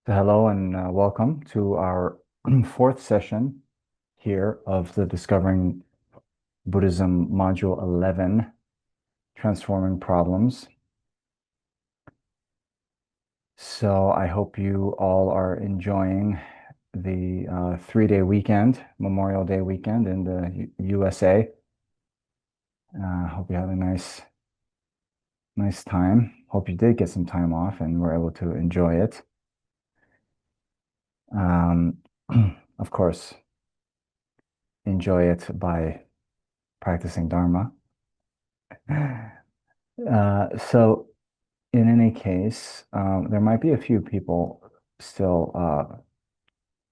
So hello and welcome to our fourth session here of the Discovering Buddhism Module 11, Transforming Problems. So I hope you all are enjoying the 3-day weekend, Memorial Day weekend in the USA. Hope you had a nice time. Hope you did get some time off and were able to enjoy it. Um, of course, enjoy it by practicing Dharma. So in any case, there might be a few people still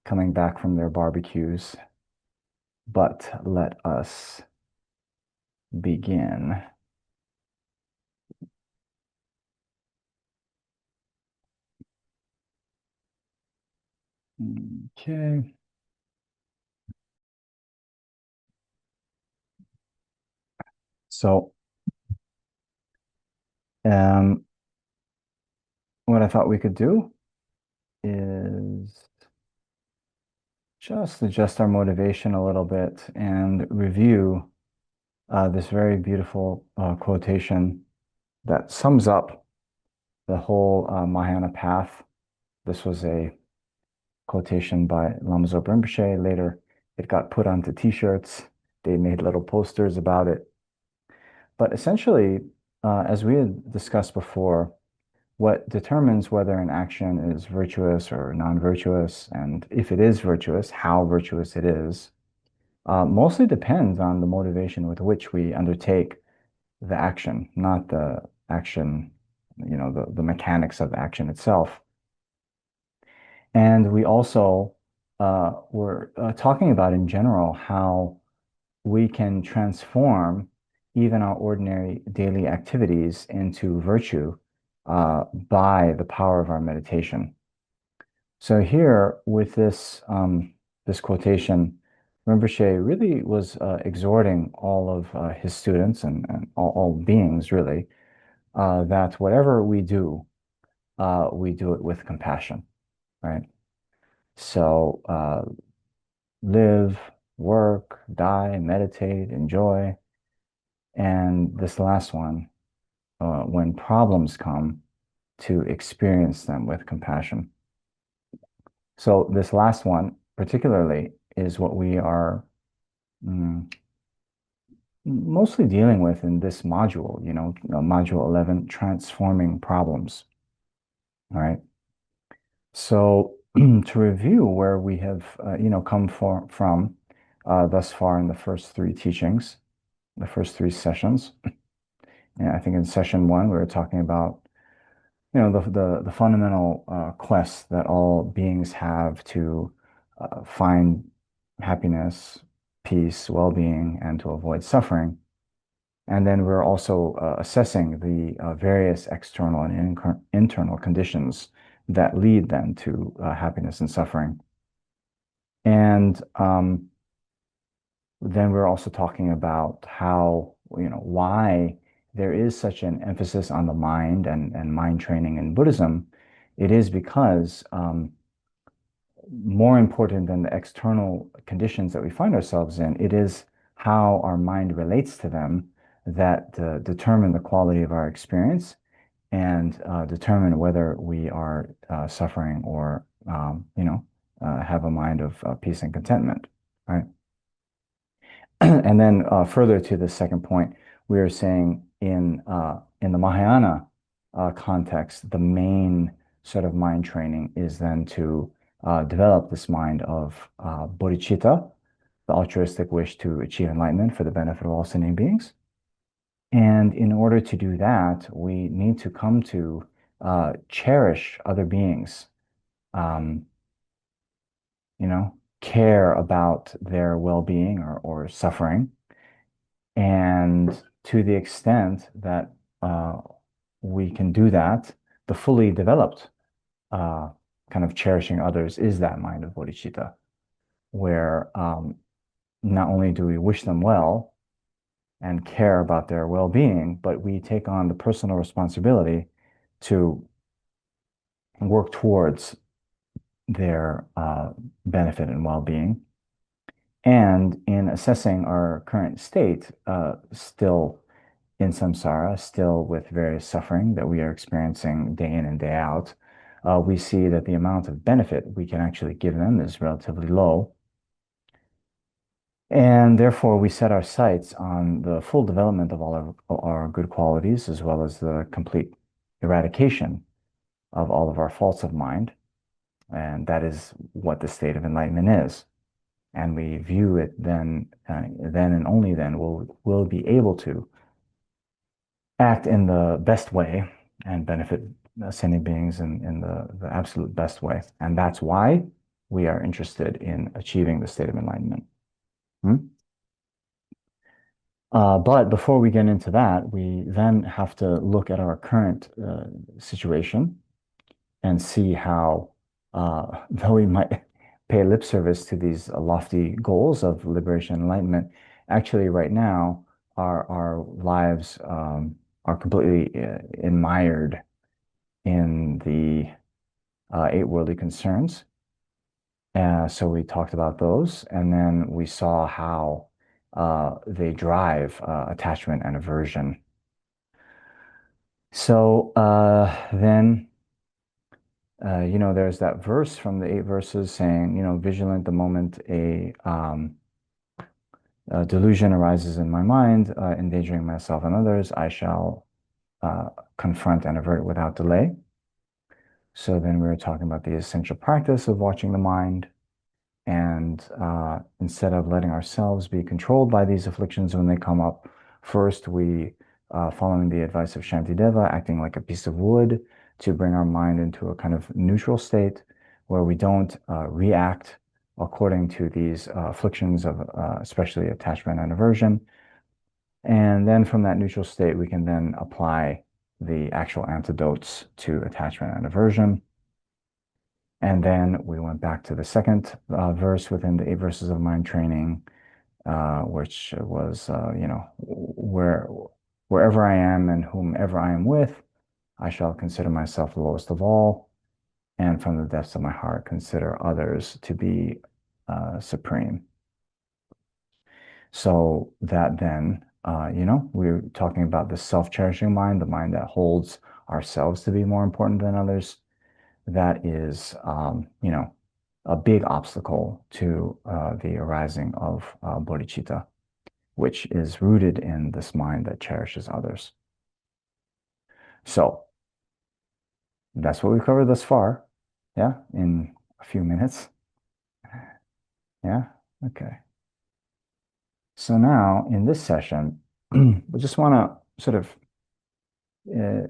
coming back from their barbecues, but let us begin. Okay. So, um, what I thought we could do is just adjust our motivation a little bit and review this very beautiful quotation that sums up the whole Mahayana path. This was a quotation by Lama Zopa Rinpoche. Later, it got put onto t-shirts. They made little posters about it. But essentially, as we had discussed before, what determines whether an action is virtuous or non-virtuous, and if it is virtuous, how virtuous it is, mostly depends on the motivation with which we undertake the action, not the action, the mechanics of the action itself. And we also were talking about in general how we can transform even our ordinary daily activities into virtue by the power of our meditation. So here with this quotation, Rinpoche really was exhorting all of his students and all beings really that whatever we do it with compassion, right? So live, work, die, meditate, enjoy. And this last one, when problems come, to experience them with compassion. So this last one, particularly, is what we are mm, mostly dealing with in this module, module 11, transforming problems. All right. So to review where we have, come from thus far in the first three teachings, the first three sessions. And I think in session one, we were talking about, the fundamental quest that all beings have to find happiness, peace, well-being, and to avoid suffering. And then we're also assessing the various external and internal conditions that lead them to happiness and suffering. And then we're also talking about how, why there is such an emphasis on the mind and mind training in Buddhism. It is because more important than the external conditions that we find ourselves in, it is how our mind relates to them that determine the quality of our experience and determine whether we are suffering or, have a mind of peace and contentment, right? And then further to the second point, we are saying in the Mahayana context, the main sort of mind training is then to develop this mind of bodhichitta, the altruistic wish to achieve enlightenment for the benefit of all sentient beings. And in order to do that, we need to come to cherish other beings, um, care about their well-being or suffering. And to the extent that we can do that, the fully developed kind of cherishing others is that mind of bodhicitta, where not only do we wish them well and care about their well-being, but we take on the personal responsibility to work towards their benefit and well-being. And in assessing our current state, still in samsara, still with various suffering that we are experiencing day in and day out, we see that the amount of benefit we can actually give them is relatively low. And therefore, we set our sights on the full development of all of our good qualities, as well as the complete eradication of all of our faults of mind. And that is what the state of enlightenment is. And we view it then and only then will be able to act in the best way and benefit sentient beings in the absolute best way. And that's why we are interested in achieving the state of enlightenment. Hmm? But before we get into that, we then have to look at our current situation and see how, though we might pay lip service to these lofty goals of liberation and enlightenment, actually right now our lives are completely mired in the eight worldly concerns. So we talked about those, and then we saw how they drive attachment and aversion. So then, there's that verse from the eight verses saying, vigilant the moment a delusion arises in my mind, endangering myself and others, I shall confront and avert without delay. So then we were talking about the essential practice of watching the mind. And instead of letting ourselves be controlled by these afflictions when they come up, first we, following the advice of Shantideva, acting like a piece of wood to bring our mind into a kind of neutral state where we don't react according to these afflictions of especially attachment and aversion. And then from that neutral state, we can then apply the actual antidotes to attachment and aversion. And then we went back to the second verse within the eight verses of mind training, which was, wherever I am and whomever I am with, I shall consider myself the lowest of all, and from the depths of my heart, consider others to be supreme. So that then, we're talking about the self-cherishing mind, the mind that holds ourselves to be more important than others. That is, a big obstacle to the arising of bodhicitta, which is rooted in this mind that cherishes others. So that's what we've covered thus far. Yeah, in a few minutes. Yeah, okay. So now in this session, we just want to sort of uh,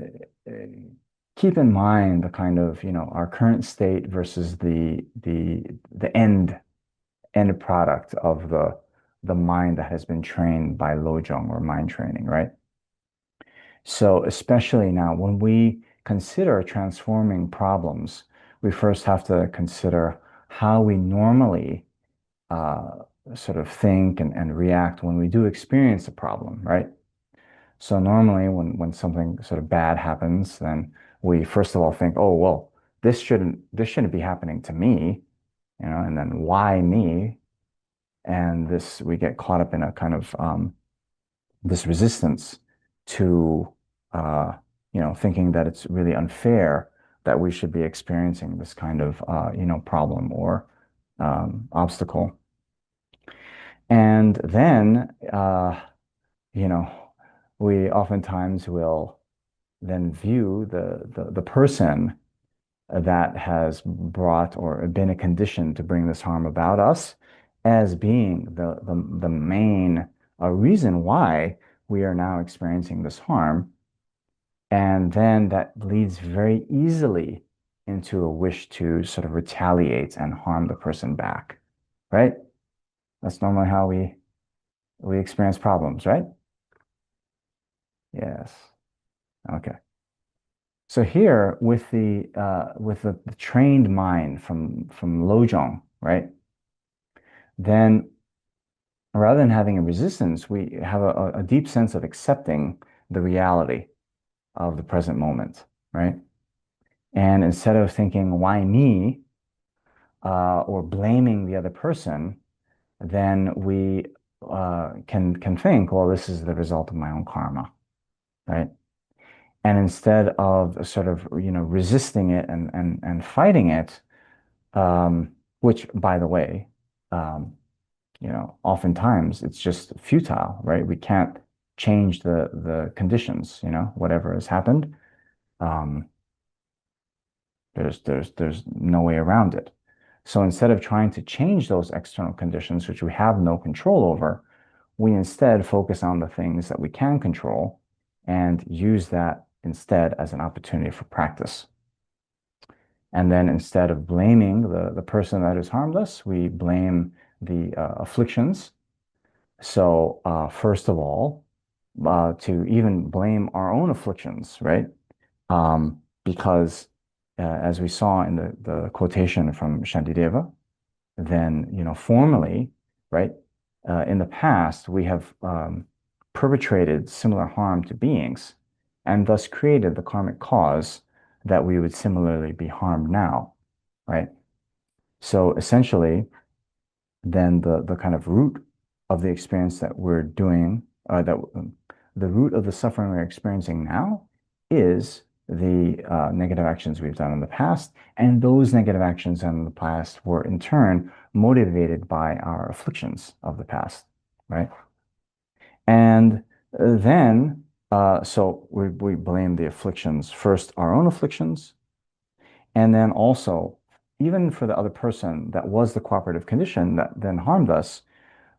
keep in mind the kind of, our current state versus the end product of the mind that has been trained by lojong or mind training, right? So especially now, when we consider transforming problems, we first have to consider how we normally uh, sort of think and react when we do experience a problem, right? So normally when something sort of bad happens, then we first of all think, oh, well, this shouldn't be happening to me, and then why me? And this we get caught up in a kind of this resistance to thinking that it's really unfair that we should be experiencing this kind of problem or obstacle. And then you know we oftentimes will then view the person that has brought or been a condition to bring this harm about us as being the main reason why we are now experiencing this harm. And then that leads very easily into a wish to sort of retaliate and harm the person back, right? That's normally how we experience problems, right? Yes. Okay. So here with the trained mind from lojong, right? Then rather than having a resistance, we have a deep sense of accepting the reality of the present moment, right? And instead of thinking, why me? or blaming the other person, then we can think, well, this is the result of my own karma, right? And instead of sort of, resisting it and fighting it, which, by the way, um, oftentimes it's just futile, right? We can't change the conditions, whatever has happened. Um, there's no way around it. So instead of trying to change those external conditions, which we have no control over, we instead focus on the things that we can control and use that instead as an opportunity for practice. And then instead of blaming the person that has harmed us, we blame the afflictions. So, first of all, to even blame our own afflictions, right? Because as we saw in the quotation from Shantideva, then, formally, right, in the past, we have perpetrated similar harm to beings and thus created the karmic cause that we would similarly be harmed now, right? So essentially, then the kind of root of the experience that we're doing, that the root of the suffering we're experiencing now is the negative actions we've done in the past. And those negative actions in the past were in turn motivated by our afflictions of the past, right? And then, so we blame the afflictions, first our own afflictions, and then also, even for the other person that was the cooperative condition that then harmed us,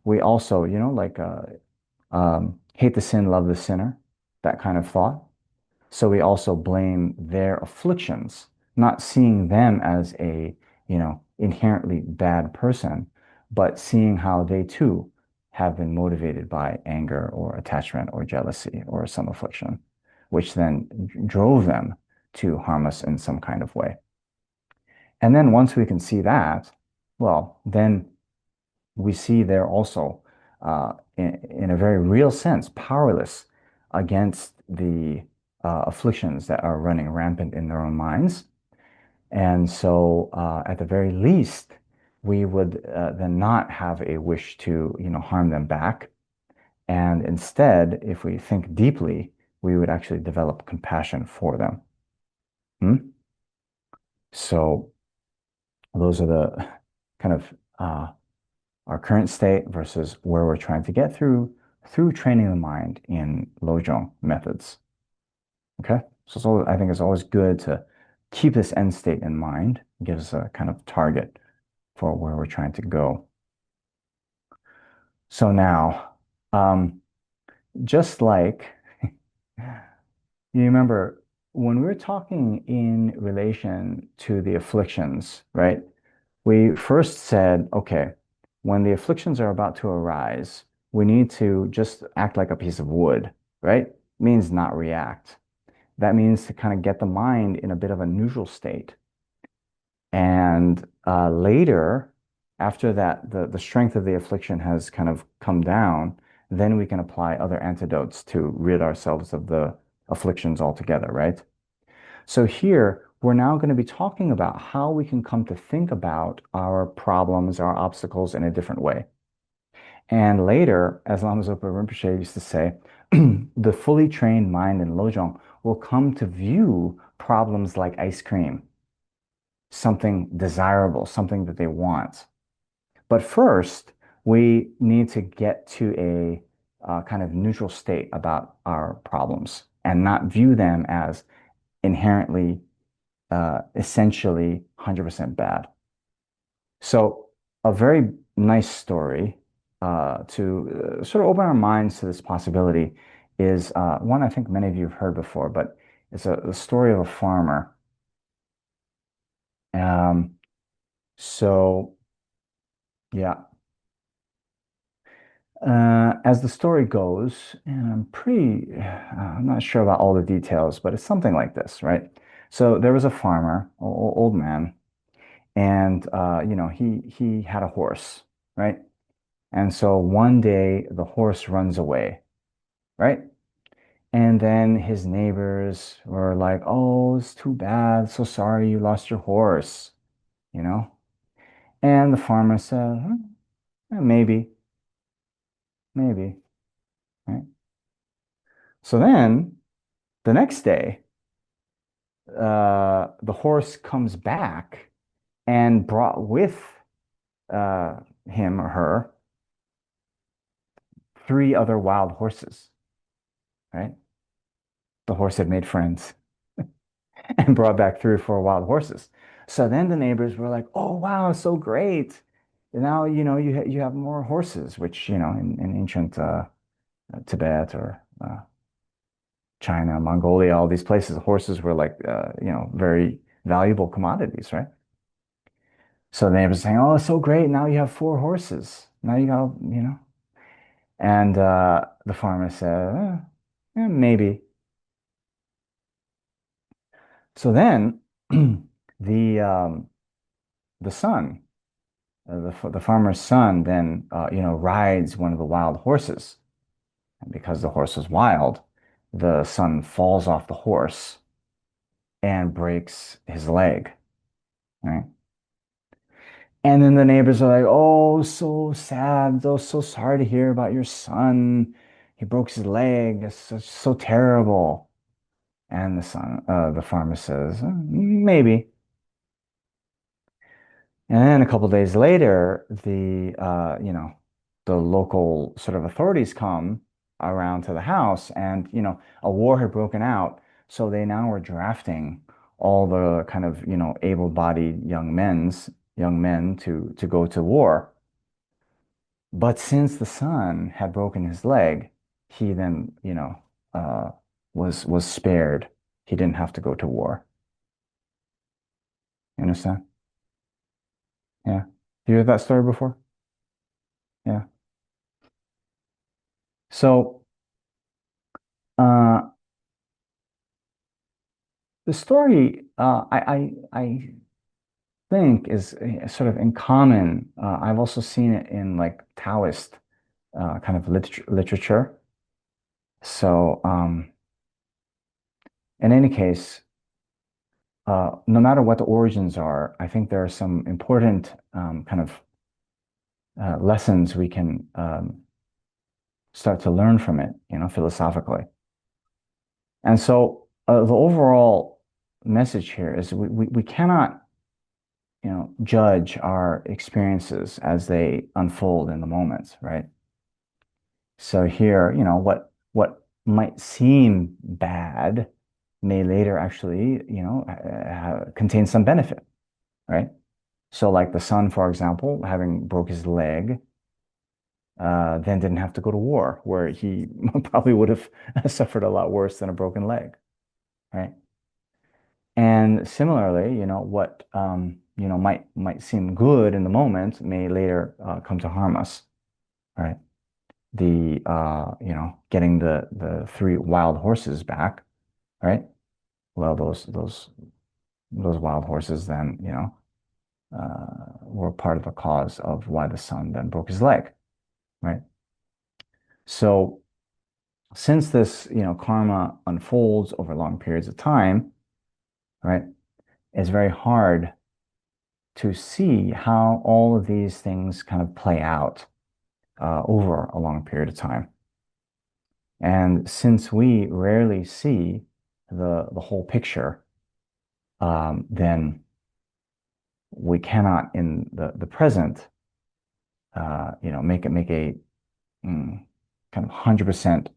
we also, like hate the sin, love the sinner, that kind of thought. So we also blame their afflictions, not seeing them as a, inherently bad person, but seeing how they too have been motivated by anger or attachment or jealousy or some affliction, which then drove them to harm us in some kind of way. And then once we can see that, well, then we see they're also, in a very real sense, powerless against the afflictions that are running rampant in their own minds. And so, at the very least, we would then not have a wish to, harm them back. And instead, if we think deeply, we would actually develop compassion for them. Hmm? So those are the kind of our current state versus where we're trying to get through training the mind in lojong methods. Okay, so I think it's always good to keep this end state in mind. It gives a kind of target for where we're trying to go. So now, just like you remember when we were talking in relation to the afflictions, right? We first said, okay, when the afflictions are about to arise, we need to just act like a piece of wood, right? Means not react. That means to kind of get the mind in a bit of a neutral state. And later, after that, the strength of the affliction has kind of come down, then we can apply other antidotes to rid ourselves of the afflictions altogether, right? So here, we're now going to be talking about how we can come to think about our problems, our obstacles in a different way. And later, as Lama Zopa Rinpoche used to say, the fully trained mind in lojong will come to view problems like ice cream, something desirable, something that they want. But first, we need to get to a kind of neutral state about our problems and not view them as inherently, essentially 100% bad. So, a very nice story to sort of open our minds to this possibility is one I think many of you have heard before, but it's a story of a farmer. Um, so, yeah, as the story goes, and I'm not sure about all the details, but it's something like this, right? So there was a farmer, old man, and he had a horse, right? And so one day the horse runs away, right? And then his neighbors were like, "Oh, it's too bad. So sorry you lost your horse," you know? And the farmer said, "Huh, maybe, maybe, right?" So then the next day, the horse comes back and brought with uh, him or her three other wild horses, right? The horse had made friends and brought back three or four wild horses. So then the neighbors were like, "Oh, wow, so great. Now, you have more horses," which, in ancient Tibet or China, Mongolia, all these places, horses were like, very valuable commodities, right? So the neighbors saying, "Oh, so great. Now you have four horses. Now you got. And the farmer said, yeah, maybe." So then the the son, the farmer's son, then rides one of the wild horses. And because the horse was wild, the son falls off the horse and breaks his leg. Right. And then the neighbors are like, "Oh, so sad. Oh, so sorry to hear about your son. He broke his leg. It's so terrible." And the farmer says, maybe." And then a couple of days later, the local sort of authorities come around to the house, and a war had broken out. So they now were drafting all the kind of able-bodied young men to go to war. But since the son had broken his leg, he then uh, was spared. He didn't have to go to war. You understand? Yeah. You heard that story before? Yeah. So uh, the story, I think, is sort of in common. I've also seen it in like Taoist kind of literature. So in any case, no matter what the origins are, I think there are some important kind of lessons we can start to learn from it, philosophically. And so the overall message here is we cannot, judge our experiences as they unfold in the moments, right? So here, what might seem bad may later actually, contain some benefit, right? So like the son, for example, having broke his leg, then didn't have to go to war, where he probably would have suffered a lot worse than a broken leg, right? And similarly, what might seem good in the moment may later come to harm us, right? Getting the three wild horses back, right? Well, those wild horses then, were part of the cause of why the son then broke his leg, right? So since this, karma unfolds over long periods of time, right, it's very hard to see how all of these things kind of play out over a long period of time. And since we rarely see the whole picture, then we cannot in the present, make a kind of 100%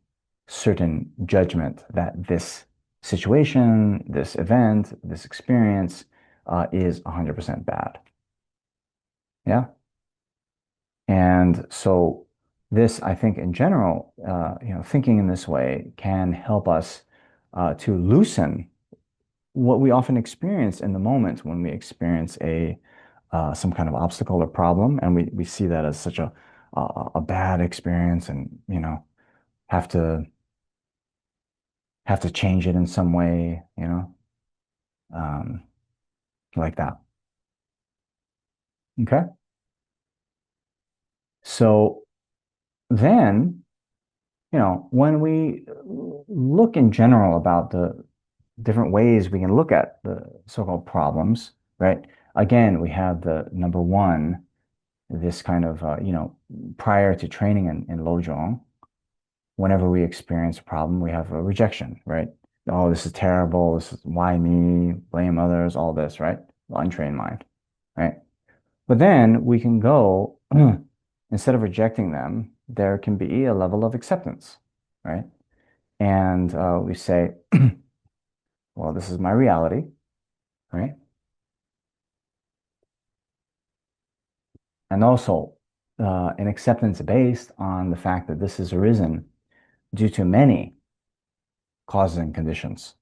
certain judgment that this situation, this event, this experience is 100% bad. Yeah. And so this, I think, in general, thinking in this way can help us to loosen what we often experience in the moment when we experience a some kind of obstacle or problem, and we see that as such a bad experience, and have to have to change it in some way, um, like that. Okay. So then, when we look in general about the different ways we can look at the so-called problems, right? Again, we have the number one, this kind of, prior to training in lojong, whenever we experience a problem, we have a rejection, right? Oh, this is terrible. This is why me, blame others, all this, right? Untrained mind, right? But then we can go, instead of rejecting them, there can be a level of acceptance, right? And we say, well, this is my reality, right? And also, an acceptance based on the fact that this has arisen due to many causes and conditions.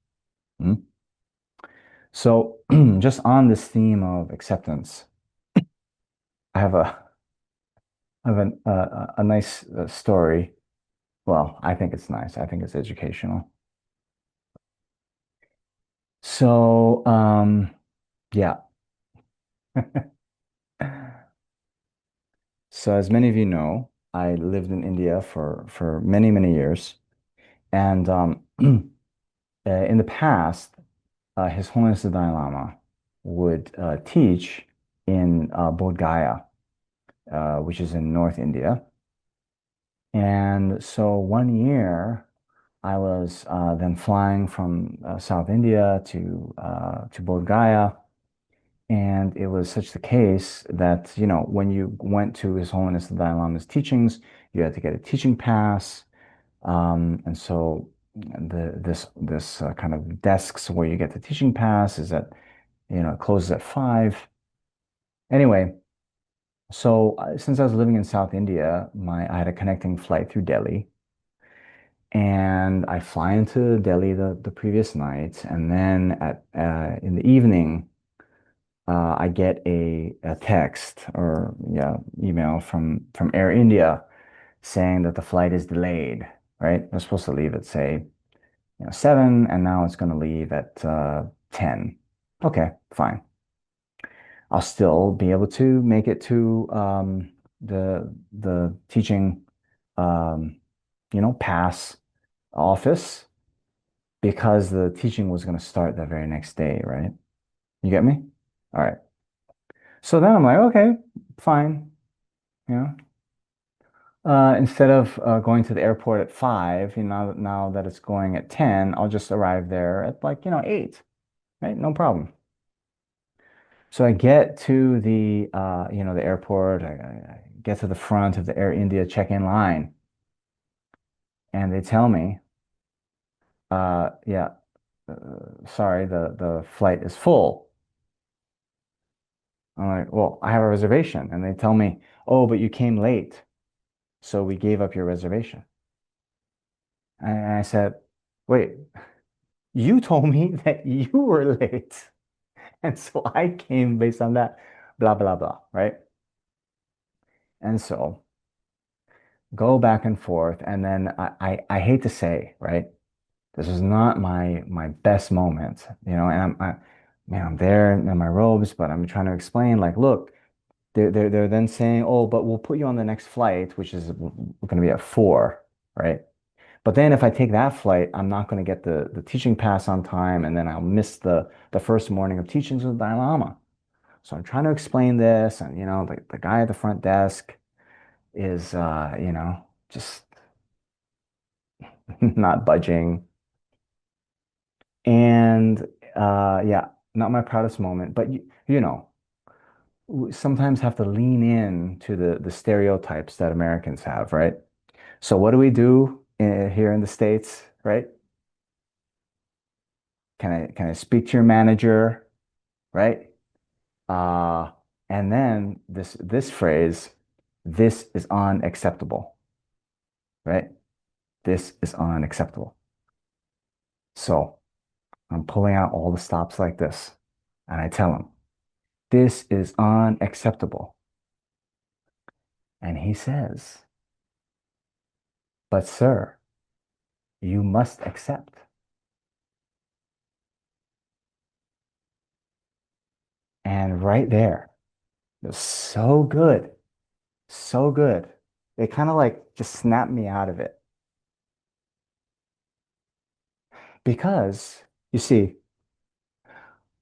Hmm? So, just on this theme of acceptance, I have a nice story. Well, I think it's nice. I think it's educational. So, yeah. So, as many of you know, I lived in India for many, many years. And in the past, His Holiness the Dalai Lama would teach in Bodh Gaya, which is in North India. And so one year, I was then flying from South India to Bodh Gaya, and it was such the case that when you went to His Holiness the Dalai Lama's teachings, you had to get a teaching pass, and so this kind of desks where you get the teaching pass is at it closes at 5. Anyway, so since I was living in South India, I had a connecting flight through Delhi. And I fly into Delhi the previous night, and then in the evening, I get a text or email from Air India saying that the flight is delayed. Right? It was supposed to leave at say 7, and now it's going to leave at 10. Okay, fine. I'll still be able to make it to the teaching pass office because the teaching was going to start that very next day, right? You get me? All right. So then I'm like, okay, fine. You know, instead of going to the airport at 5, now that it's going at 10, I'll just arrive there at like, 8, right? No problem. So I get to the airport. I get to the front of the Air India check-in line, and they tell me, yeah, sorry, the flight is full. I'm like, well, I have a reservation. And they tell me, oh, but you came late. So we gave up your reservation. And I said, wait, you told me that you were late. And so I came based on that, blah, blah, blah, right? And so go back and forth. And then I hate to say, right? This is not my best moment, and I'm there in my robes, but I'm trying to explain, like, look, they're then saying, oh, but we'll put you on the next flight, which is going to be at 4, right? But then if I take that flight, I'm not going to get the teaching pass on time, and then I'll miss the first morning of teachings with the Dalai Lama. So I'm trying to explain this, and the guy at the front desk is just not budging. And yeah, not my proudest moment, but sometimes have to lean in to the stereotypes that Americans have, right? So what do we do here in the States, right? Can I speak to your manager, right? Uh, and then this phrase, this is unacceptable, right? This is unacceptable. So I'm pulling out all the stops like this, and I tell him, this is unacceptable. And he says, but sir, you must accept. And right there, it was so good, so good. It kind of like just snapped me out of it. Because you see,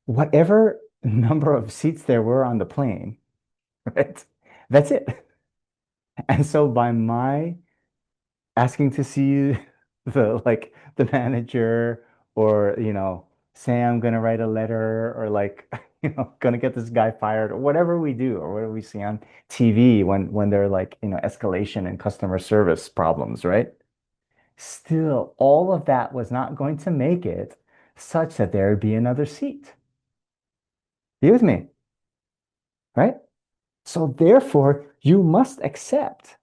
whatever number of seats there were on the plane, right? That's it. And so by my asking to see the manager, or say I'm gonna write a letter, or gonna get this guy fired, or whatever we do, or whatever we see on TV when they're like escalation and customer service problems, right? Still, all of that was not going to make it such that there would be another seat. You with me, right? So therefore, you must accept.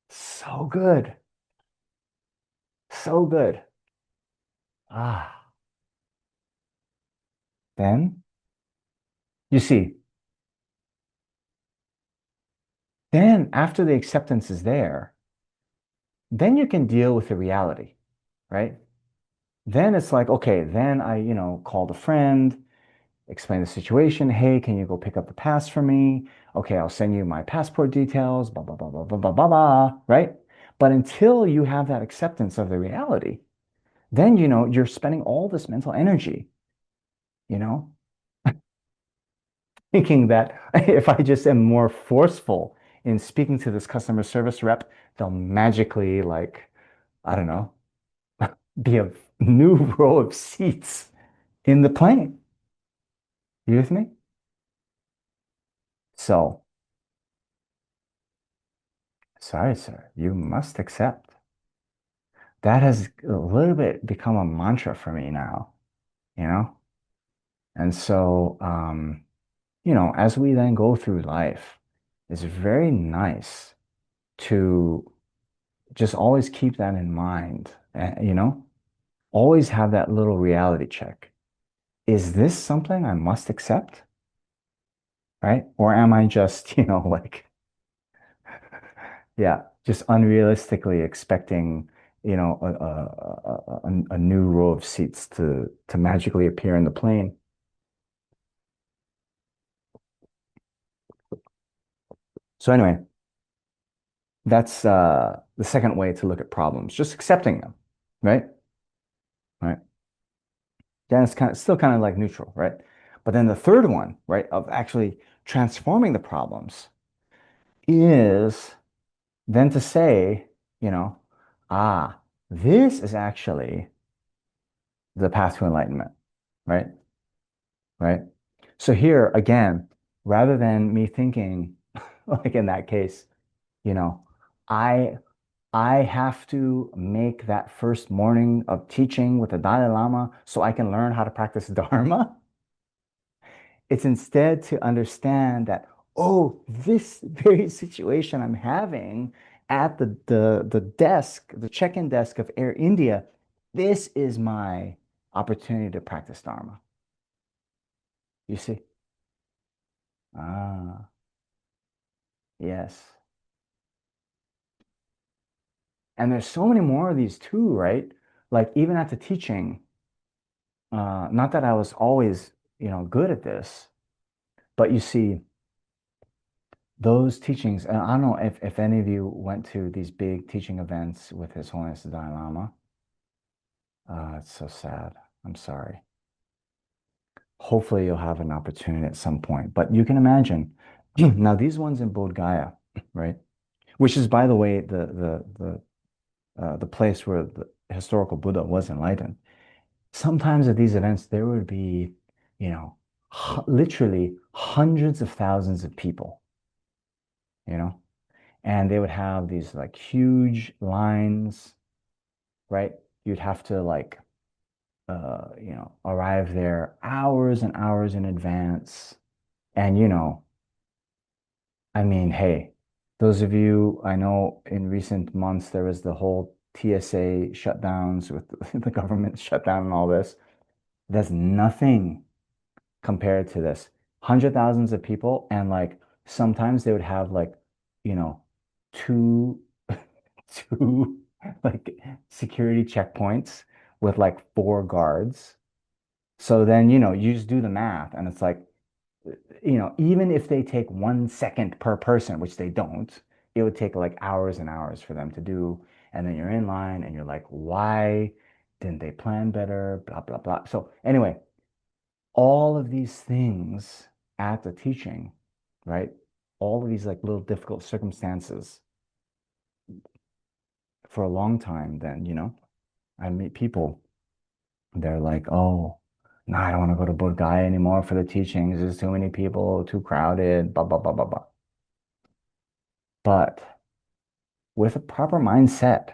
So good. So good. Ah, then you see, then after the acceptance is there, then you can deal with the reality, right? Then it's like, okay, then I, called a friend, explain the situation. Hey, can you go pick up the pass for me? Okay, I'll send you my passport details, blah, blah, blah, blah, blah, blah, blah, blah, right? But until you have that acceptance of the reality, then, you're spending all this mental energy, you know, thinking that if I just am more forceful in speaking to this customer service rep, they'll magically, like, I don't know, be a new row of seats in the plane. You with me? So, sorry, sir, you must accept. That has a little bit become a mantra for me now, you know? And so, as we then go through life, it's very nice to just always keep that in mind, always have that little reality check. Is this something I must accept? Right? Or am I just, yeah, just unrealistically expecting, a new row of seats to magically appear in the plane? So anyway, that's the second way to look at problems, just accepting them, right? Right. Then it's still kind of like neutral, right? But then the third one, right, of actually transforming the problems is then to say, you know, ah, this is actually the path to enlightenment, right? Right. So here again, rather than me thinking, like in that case, you know, I I have to make that first morning of teaching with the Dalai Lama so I can learn how to practice Dharma. It's instead to understand that, oh, this very situation I'm having at the desk, the check-in desk of Air India, this is my opportunity to practice Dharma. You see? Ah, yes. And there's so many more of these too, right? Like even at the teaching, not that I was always, good at this, but you see, those teachings, and I don't know if any of you went to these big teaching events with His Holiness the Dalai Lama. It's so sad. I'm sorry. Hopefully, you'll have an opportunity at some point. But you can imagine now these ones in Bodh Gaya, right? Which is, by the way, the place where the historical Buddha was enlightened. Sometimes at these events, there would be, you know, literally hundreds of thousands of people, you know, and they would have these like huge lines, right? You'd have to like arrive there hours and hours in advance. And, I mean, hey, those of you, I know in recent months there was the whole TSA shutdowns with the government shutdown and all this. That's nothing compared to this. Hundred thousands of people, and like sometimes they would have like, you know, two, two like security checkpoints with like four guards. So then, you just do the math and it's like, even if they take 1 second per person, which they don't, it would take like hours and hours for them to do. And then you're in line and you're like, why didn't they plan better? Blah, blah, blah. So anyway, all of these things at the teaching, right? All of these like little difficult circumstances for a long time, then, I meet people, they're like, oh, no, I don't want to go to Bodh Gaya anymore for the teachings. There's too many people, too crowded, blah, blah, blah, blah, blah. But with a proper mindset,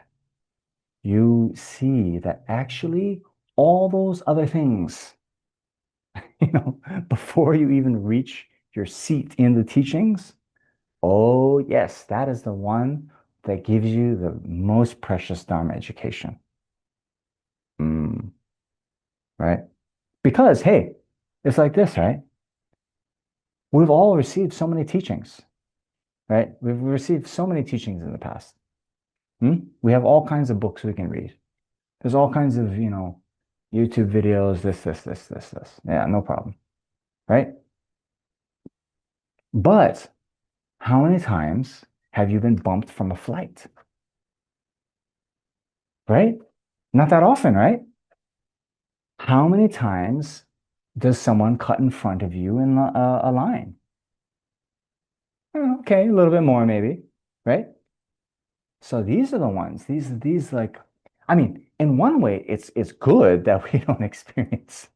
you see that actually all those other things, before you even reach your seat in the teachings, oh, yes, that is the one that gives you the most precious Dharma education. Mm, right? Because, hey, it's like this, right? We've all received so many teachings, right? We've received so many teachings in the past. We have all kinds of books we can read. There's all kinds of, YouTube videos, this. Yeah, no problem, right? But how many times have you been bumped from a flight, right? Not that often, right? How many times does someone cut in front of you in a line? Okay, a little bit more maybe, right? So these are the ones. These like, I mean, in one way, it's good that we don't experience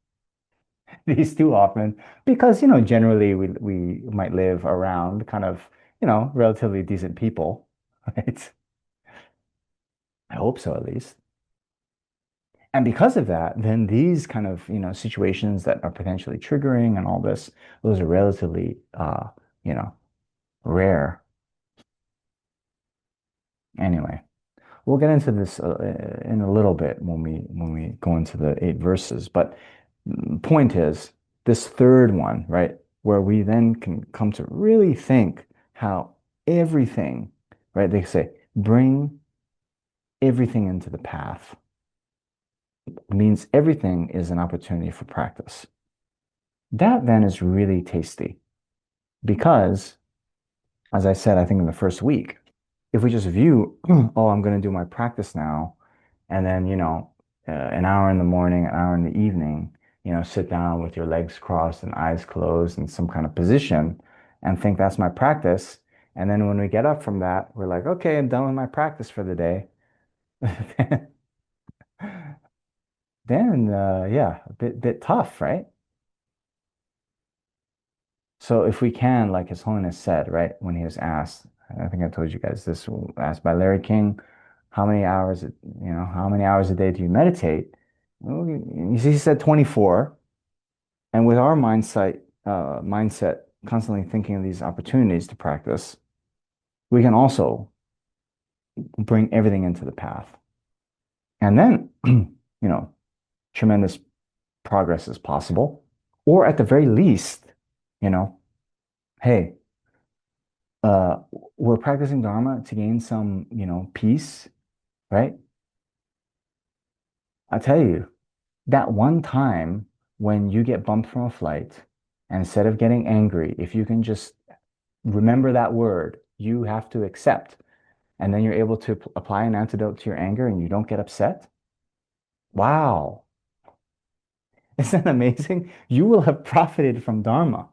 these too often because generally we might live around kind of relatively decent people, right? I hope so at least. And because of that, then these kind of situations that are potentially triggering and all this, those are relatively you know rare. Anyway, we'll get into this in a little bit when we go into the 8 verses. But point is, this third one, right, where we then can come to really think how everything, right, they say, bring everything into the path. It means everything is an opportunity for practice. That then is really tasty because, as I said, I think in the first week, if we just view, oh, I'm going to do my practice now, and then, an hour in the morning, an hour in the evening, sit down with your legs crossed and eyes closed in some kind of position and think that's my practice. And then when we get up from that, we're like, okay, I'm done with my practice for the day. Then, yeah, a bit tough, right? So if we can, like His Holiness said, right, when he was asked, I think I told you guys this, asked by Larry King, how many hours a day do you meditate? Well, he said 24. And with our mindset, constantly thinking of these opportunities to practice, we can also bring everything into the path. And then, tremendous progress is possible. Or at the very least, you know, hey, uh, we're practicing Dharma to gain some, peace, right? I tell you, that one time when you get bumped from a flight, and instead of getting angry, if you can just remember that word, you have to accept, and then you're able to apply an antidote to your anger and you don't get upset. Wow. Isn't that amazing? You will have profited from Dharma.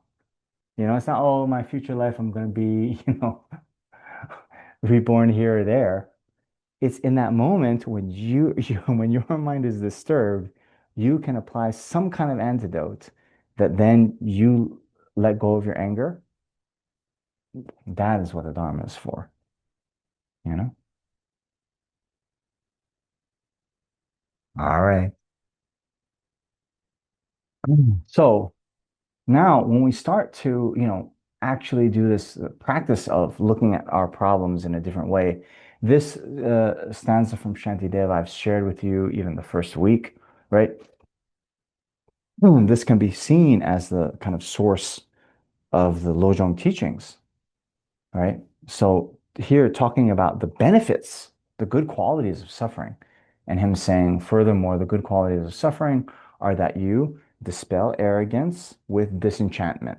It's not, oh, my future life, I'm going to be, reborn here or there. It's in that moment when when your mind is disturbed, you can apply some kind of antidote that then you let go of your anger. That is what the Dharma is for, you know? All right. So now when we start to, actually do this practice of looking at our problems in a different way, this stanza from Shantideva I've shared with you even the first week, right? This can be seen as the kind of source of the lojong teachings, right? So here talking about the benefits, the good qualities of suffering, and him saying, furthermore, the good qualities of suffering are that you dispel arrogance with disenchantment,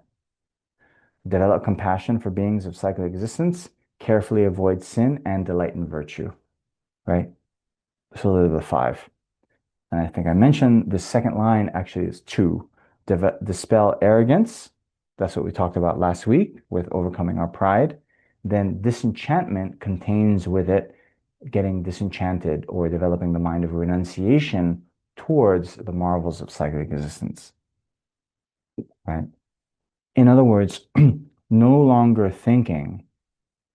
develop compassion for beings of cyclic existence, carefully avoid sin, and delight in virtue, right? So those are the 5. And I think I mentioned the second line actually is 2, dispel arrogance. That's what we talked about last week with overcoming our pride. Then disenchantment contains with it getting disenchanted or developing the mind of renunciation towards the marvels of psychic existence, right? In other words, no longer thinking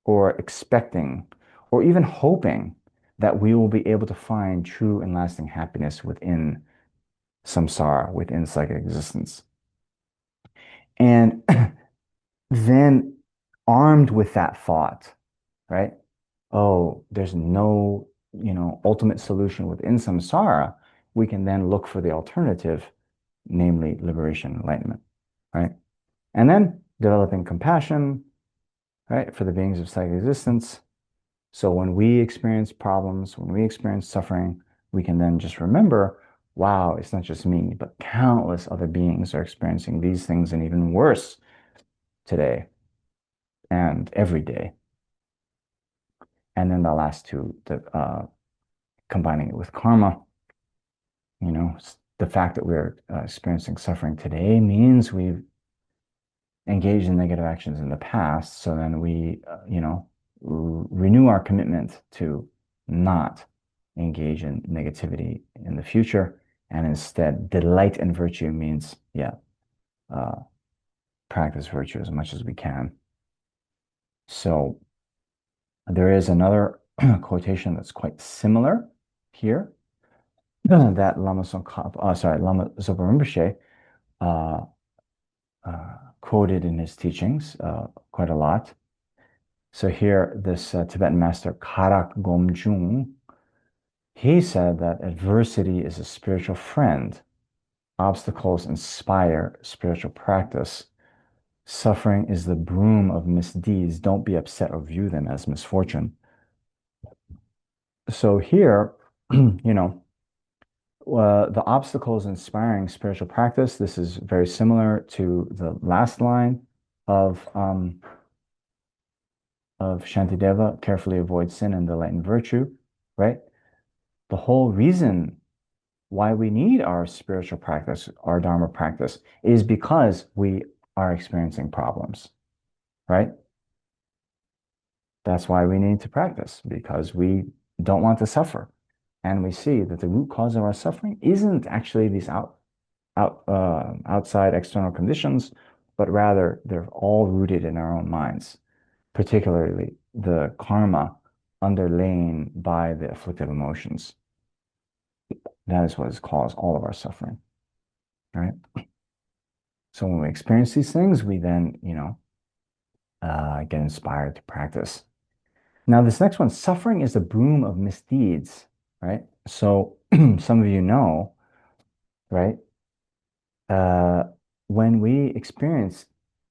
or expecting or even hoping that we will be able to find true and lasting happiness within samsara, within psychic existence. And then armed with that thought, right? Oh, there's no, ultimate solution within samsara. We can then look for the alternative, namely liberation, enlightenment, right? And then developing compassion, right, for the beings of psychic existence. So when we experience problems, when we experience suffering, we can then just remember, wow, it's not just me, but countless other beings are experiencing these things and even worse today and every day. And then the last two, combining it with karma, the fact that we're experiencing suffering today means we've engaged in negative actions in the past. So then we, renew our commitment to not engage in negativity in the future. And instead, delight in virtue means, yeah, uh, practice virtue as much as we can. So there is another quotation that's quite similar here that Lama Lama Zopa Rinpoche uh, quoted in his teachings quite a lot. So here, this Tibetan master Karak Gomjung, he said that adversity is a spiritual friend. Obstacles inspire spiritual practice. Suffering is the broom of misdeeds. Don't be upset or view them as misfortune. So here, the obstacles inspiring spiritual practice. This is very similar to the last line of Shantideva, carefully avoid sin and delight in virtue, right? The whole reason why we need our spiritual practice, our Dharma practice, is because we are experiencing problems, right? That's why we need to practice, because we don't want to suffer. And we see that the root cause of our suffering isn't actually these outside external conditions, but rather they're all rooted in our own minds, particularly the karma underlain by the afflictive emotions. That is what has caused all of our suffering, right? So when we experience these things, we then, get inspired to practice. Now, this next one, suffering is the broom of misdeeds, right? So some of you know, right? Uh, when we experience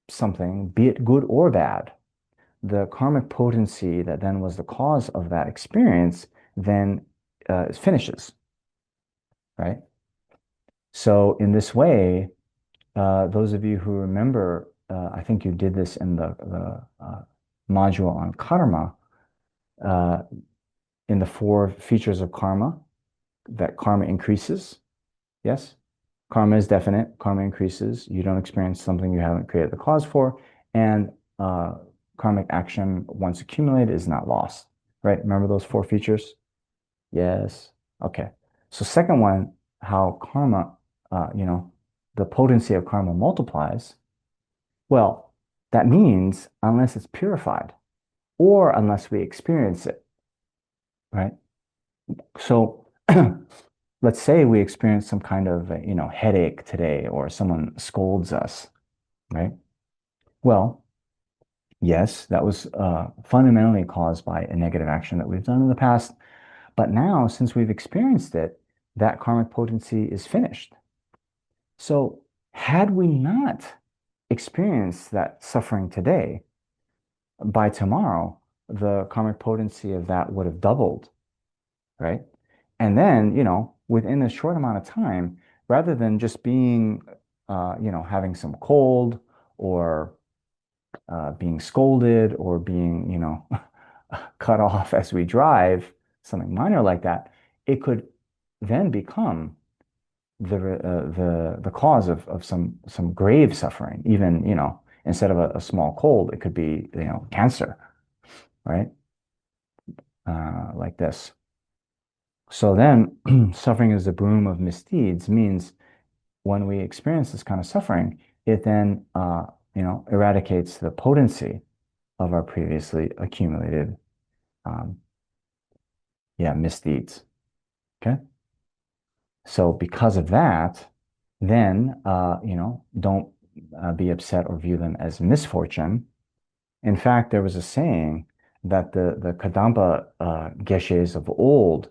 something, be it good or bad, the karmic potency that then was the cause of that experience then finishes, right? So in this way, those of you who remember, I think you did this in the module on karma, uh, in the four features of karma, that karma increases. Yes? Karma is definite. Karma increases. You don't experience something you haven't created the cause for. And karmic action, once accumulated, is not lost. Right? Remember those four features? Yes. Okay. So second one, how karma, the potency of karma multiplies. Well, that means unless it's purified or unless we experience it, right? So let's say we experience some kind of, headache today or someone scolds us, right? Well, yes, that was fundamentally caused by a negative action that we've done in the past. But now, since we've experienced it, that karmic potency is finished. So had we not experienced that suffering today, by tomorrow, the karmic potency of that would have doubled, right? And then, within a short amount of time, rather than just being, having some cold or being scolded or being, cut off as we drive, something minor like that, it could then become the cause of some grave suffering. Even, instead of a small cold, it could be, cancer, right? Like this. So then, suffering is the broom of misdeeds means when we experience this kind of suffering, it then, eradicates the potency of our previously accumulated, um, yeah, misdeeds. Okay. So because of that, then, don't be upset or view them as misfortune. In fact, there was a saying that the Kadampa geshes of old,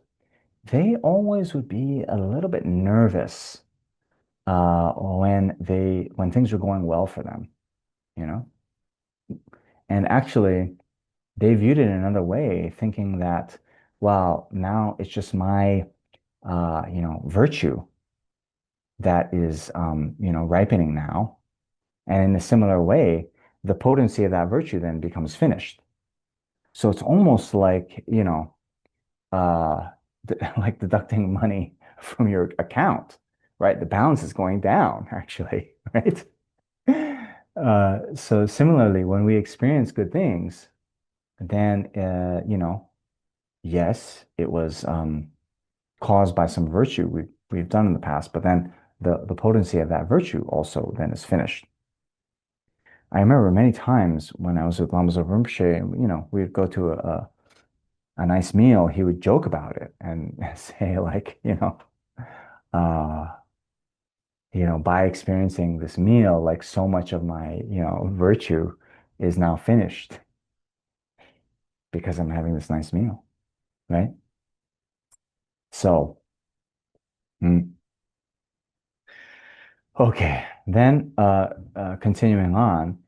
they always would be a little bit nervous when things were going well for them, you know? And actually, they viewed it in another way, thinking that, well, now it's just my, virtue that is, ripening now. And in a similar way, the potency of that virtue then becomes finished. So it's almost like, uh, like deducting money from your account, right? The balance is going down, actually, right? So similarly, when we experience good things, then, yes, it was caused by some virtue we've done in the past, but then the potency of that virtue also then is finished. I remember many times when I was with Lama Zopa Rinpoche, and, we'd go to a nice meal, he would joke about it and say like, uh, by experiencing this meal, like so much of my, virtue is now finished because I'm having this nice meal, right? So, mm, okay, then continuing on,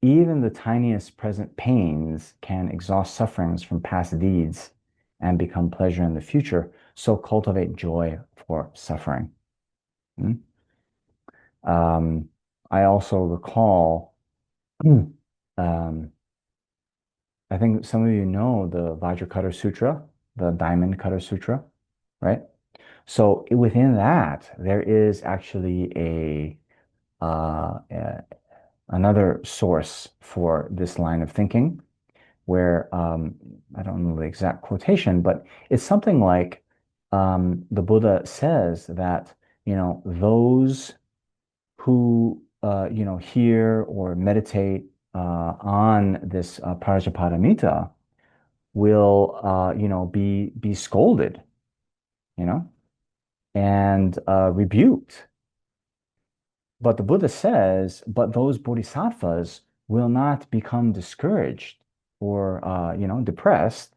even the tiniest present pains can exhaust sufferings from past deeds and become pleasure in the future. So cultivate joy for suffering. Mm. Um, I also recall, um, I think some of you know the Vajracutter Sutra, the Diamond Cutter Sutra, right? So within that, there is actually another source for this line of thinking, where I don't know the exact quotation, but it's something like the Buddha says that those who hear or meditate on this Prajnaparamita will be scolded, you know, and rebuked. But the Buddha says, but those bodhisattvas will not become discouraged or depressed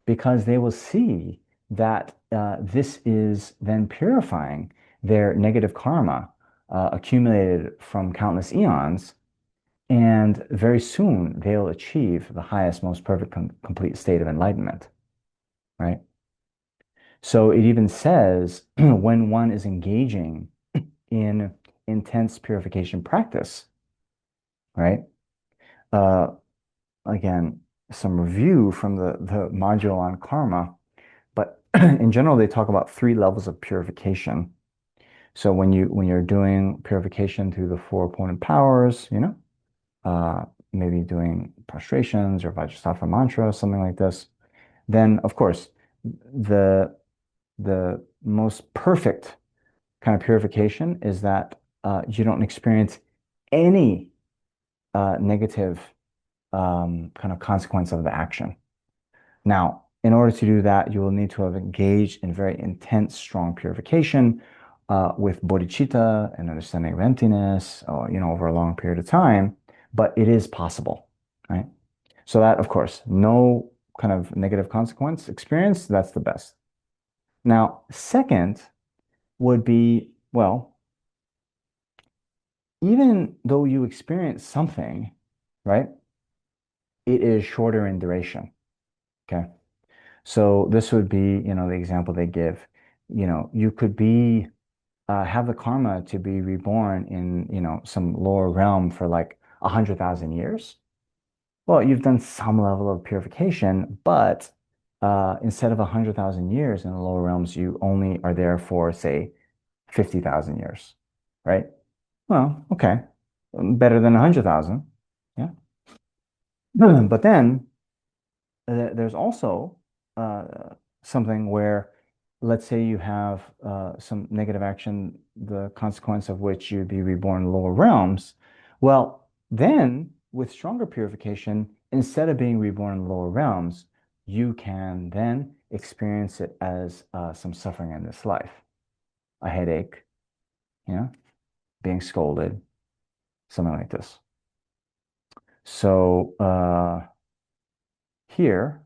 because they will see that this is then purifying their negative karma accumulated from countless eons, and very soon they'll achieve the highest, most perfect, complete state of enlightenment, right? So it even says when one is engaging in intense purification practice, right? Uh, Again, some review from the module on karma, but in general, they talk about three levels of purification. So when you're doing purification through the four opponent powers, uh, maybe doing prostrations or Vajrasattva mantra, something like this, then of course the the most perfect kind of purification is that you don't experience any negative kind of consequence of the action. Now, in order to do that, you will need to have engaged in very intense, strong purification with bodhichitta and understanding of emptiness, over a long period of time. But it is possible, right? So that, of course, no kind of negative consequence experience, that's the best. Now, second would be, well, even though you experience something, right, it is shorter in duration. Okay. So this would be, the example they give. You could have the karma to be reborn in, some lower realm for like 100,000 years. Well, you've done some level of purification, but instead of 100,000 years in the lower realms, you only are there for, say, 50,000 years, right? Well, okay. Better than 100,000. Yeah. But then there's also uh, something where, let's say you have some negative action, the consequence of which you'd be reborn in lower realms. Well, then with stronger purification, instead of being reborn in lower realms, you can then experience it as some suffering in this life, a headache, you know, being scolded, something like this. So here,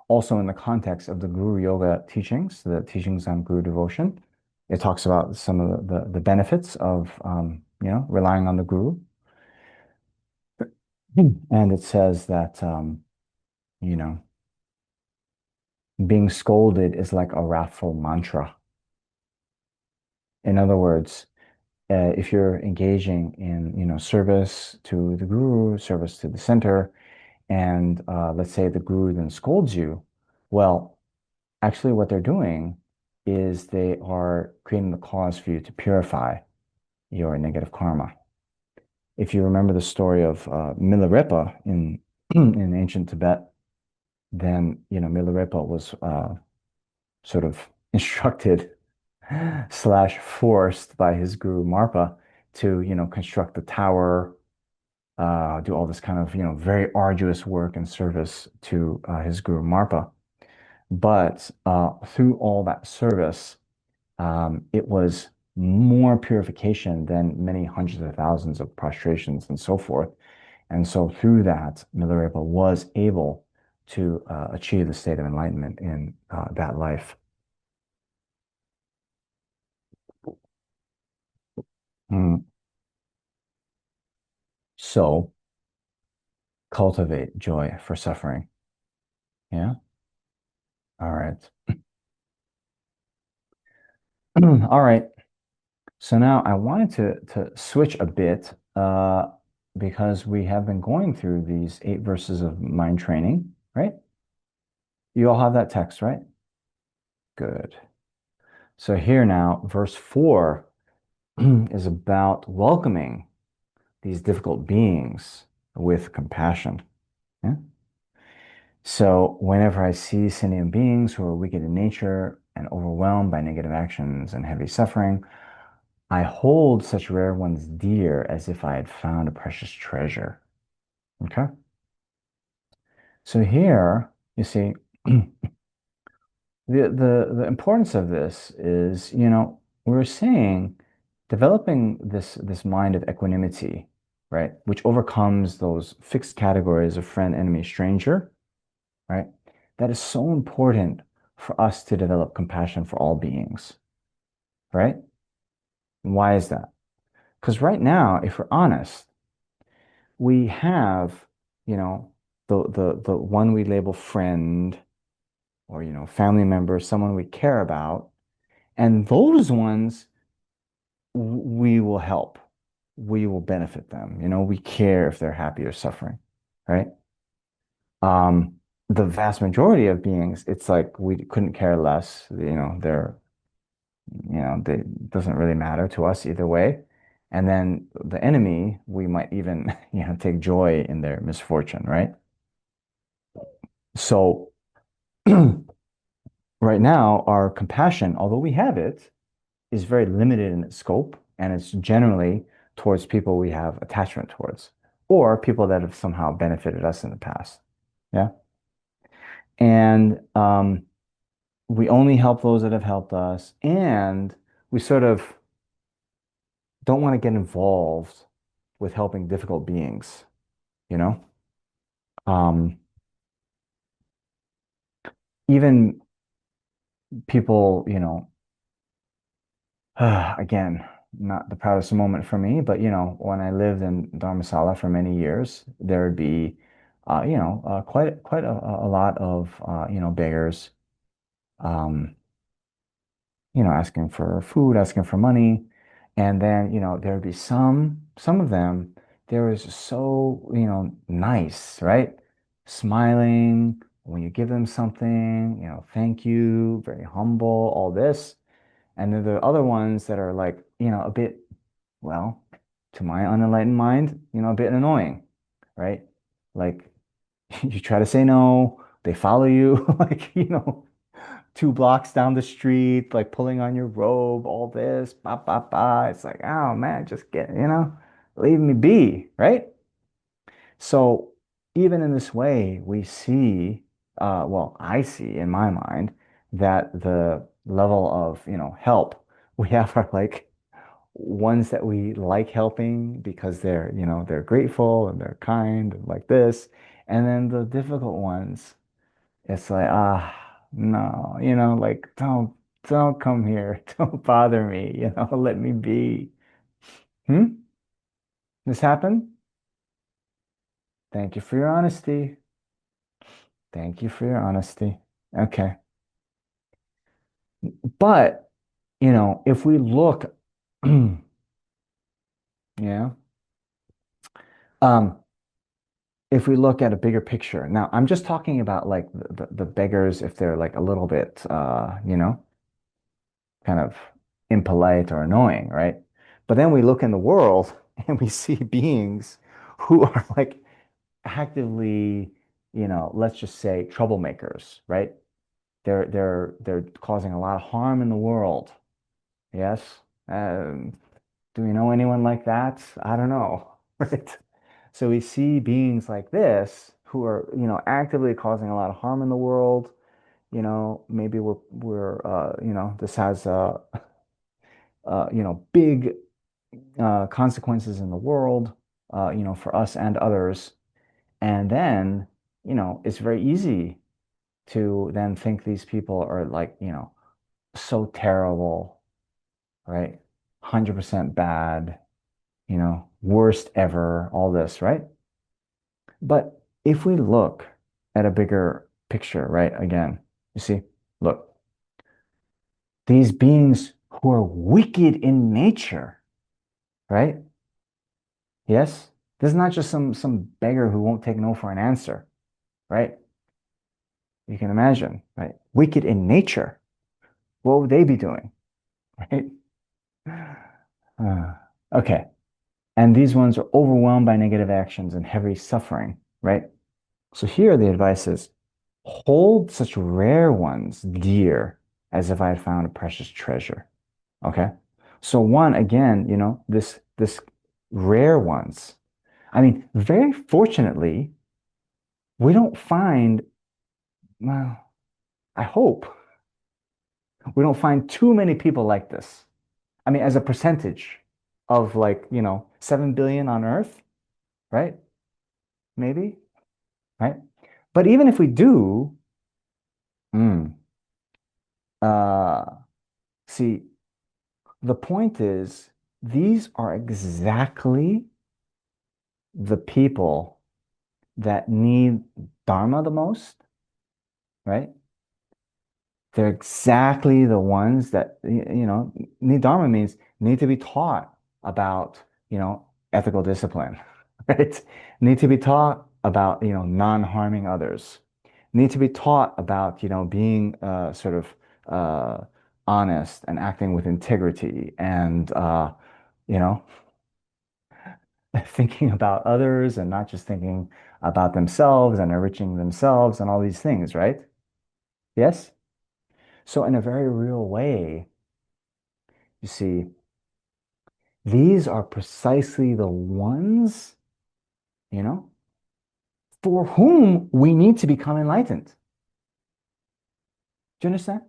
also in the context of the Guru Yoga teachings, the teachings on Guru devotion, it talks about some of the benefits of relying on the Guru. And it says that you know being scolded is like a wrathful mantra. In other words, if you're engaging in service to the Guru, service to the center, and let's say the Guru then scolds you, well, actually, what they're doing is they are creating the cause for you to purify your negative karma. If you remember the story of Milarepa in in ancient Tibet, then Milarepa was sort of instructed slash forced by his guru Marpa to construct the tower, do all this kind of very arduous work and service to his guru Marpa. But through all that service, it was more purification than many hundreds of thousands of prostrations and so forth. And so through that, Milarepa was able to achieve the state of enlightenment in that life. Mm. So cultivate joy for suffering. Yeah. All right. All right. So now I wanted to switch a bit because we have been going through these 8 verses of mind training, right? You all have that text, right? Good. So here now, verse 4 is about welcoming these difficult beings with compassion. Yeah? So whenever I see sentient beings who are wicked in nature and overwhelmed by negative actions and heavy suffering, I hold such rare ones dear as if I had found a precious treasure. Okay? So here, you see, the importance of this is, we're saying developing this mind of equanimity, right, which overcomes those fixed categories of friend, enemy, stranger, right? That is so important for us to develop compassion for all beings, right? Why is that? Because right now, if we're honest, we have, you know, the one we label friend or family member, someone we care about, and those ones we will help. We will benefit them. We care if they're happy or suffering, right? Um, the vast majority of beings, it's like we couldn't care less. They doesn't really matter to us either way. And then the enemy, we might even, take joy in their misfortune, right? So right now, our compassion, although we have it, is very limited in its scope, and it's generally towards people we have attachment towards, or people that have somehow benefited us in the past. Yeah. And we only help those that have helped us, and we sort of don't want to get involved with helping difficult beings, you know? Um, Even people, again, not the proudest moment for me, but when I lived in Dharamsala for many years, there would be, quite a lot of, beggars, um, asking for food, asking for money, and then, there would be some of them, they was so, nice, right? Smiling, When you give them something, thank you, very humble, all this. And then there are other ones that are like, a bit, well, to my unenlightened mind, a bit annoying, right? Like you try to say no, they follow you, like, 2 blocks down the street, like pulling on your robe, all this, ba ba ba. It's like, oh man, just leave me be, right? So even in this way, we see, well, I see in my mind that the level of, help we have are like ones that we like helping because they're grateful and they're kind and like this. And then the difficult ones, it's like, no, like don't come here. Don't bother me, let me be. Hmm? This happened? Thank you for your honesty. Thank you for your honesty. Okay. But, if we look, yeah, um, if we look at a bigger picture, now I'm just talking about like the beggars if they're like a little bit, kind of impolite or annoying, right? But then we look in the world and we see beings who are like actively, let's just say troublemakers, right? They're causing a lot of harm in the world. Yes. Um, do we know anyone like that? I don't know. Right. So we see beings like this who are, actively causing a lot of harm in the world. Maybe this has big consequences in the world, for us and others. And then, it's very easy to then think these people are like, so terrible, right? 100% bad, worst ever, all this, right? But if we look at a bigger picture, right? Again, you see, look, these beings who are wicked in nature, right? Yes, this is not just some beggar who won't take no for an answer, right? You can imagine, right? Wicked in nature. What would they be doing, right? Uh, okay. And these ones are overwhelmed by negative actions and heavy suffering, right? So here the advice is hold such rare ones dear as if I had found a precious treasure. Okay. So one, again, this rare ones. I mean, very fortunately, we don't find, well, I hope we don't find too many people like this. I mean, as a percentage of like, 7 billion on Earth, right? Maybe, right? But even if we do, mm, uh, see, the point is these are exactly the people that need Dharma the most, right? They're exactly the ones that, need Dharma means need to be taught about, ethical discipline, right? Need to be taught about, non-harming others. Need to be taught about, being sort of honest and acting with integrity and, you know, thinking about others and not just thinking about themselves and enriching themselves and all these things, right? Yes? So in a very real way, you see, these are precisely the ones, you know, for whom we need to become enlightened. Do you understand?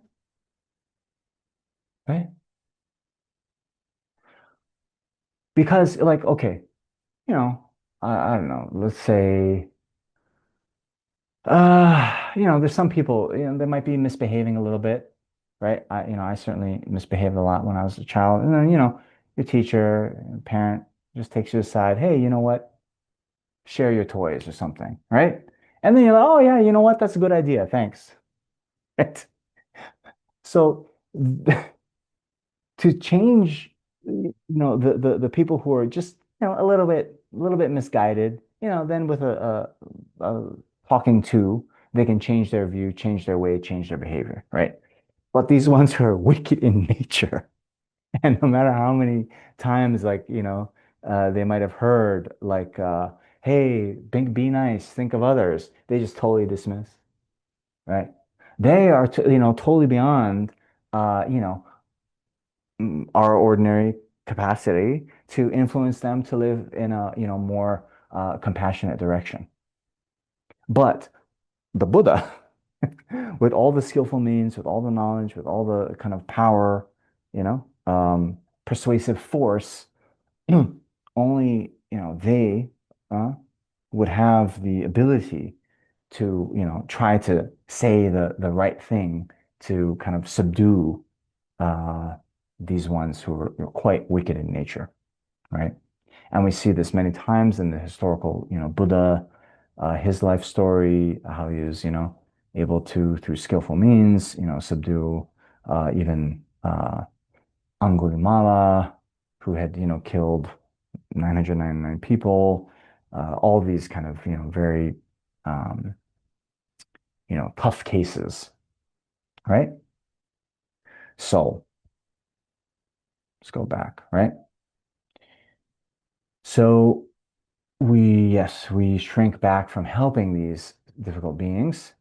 Right? Because, like, okay, I don't know, let's say, there's some people, they might be misbehaving a little bit, right? I certainly misbehaved a lot when I was a child. And then, your teacher, parent just takes you aside, hey, you know what? Share your toys or something, right? And then you're like, oh yeah, you know what? That's a good idea. Thanks. Right? So to change, the people who are just, a little bit misguided, then with a talking to, they can change their view, change their way, change their behavior, right? But these ones who are wicked in nature, and no matter how many times, like, they might have heard, like, hey, be nice, think of others, they just totally dismiss, right? They are, totally beyond, uh, you know, our ordinary capacity to influence them to live in a, more compassionate direction. But the Buddha, with all the skillful means, with all the knowledge, with all the kind of power, persuasive force, only, they uh, would have the ability to, try to say the right thing to kind of subdue uh, these ones who are quite wicked in nature, right? And we see this many times in the historical, Buddha, his life story, how he is, able to, through skillful means, subdue even Angulimala, who had, killed 999 people, all these kind of, very, um, tough cases, right? So let's go back, right? So yes, we shrink back from helping these difficult beings,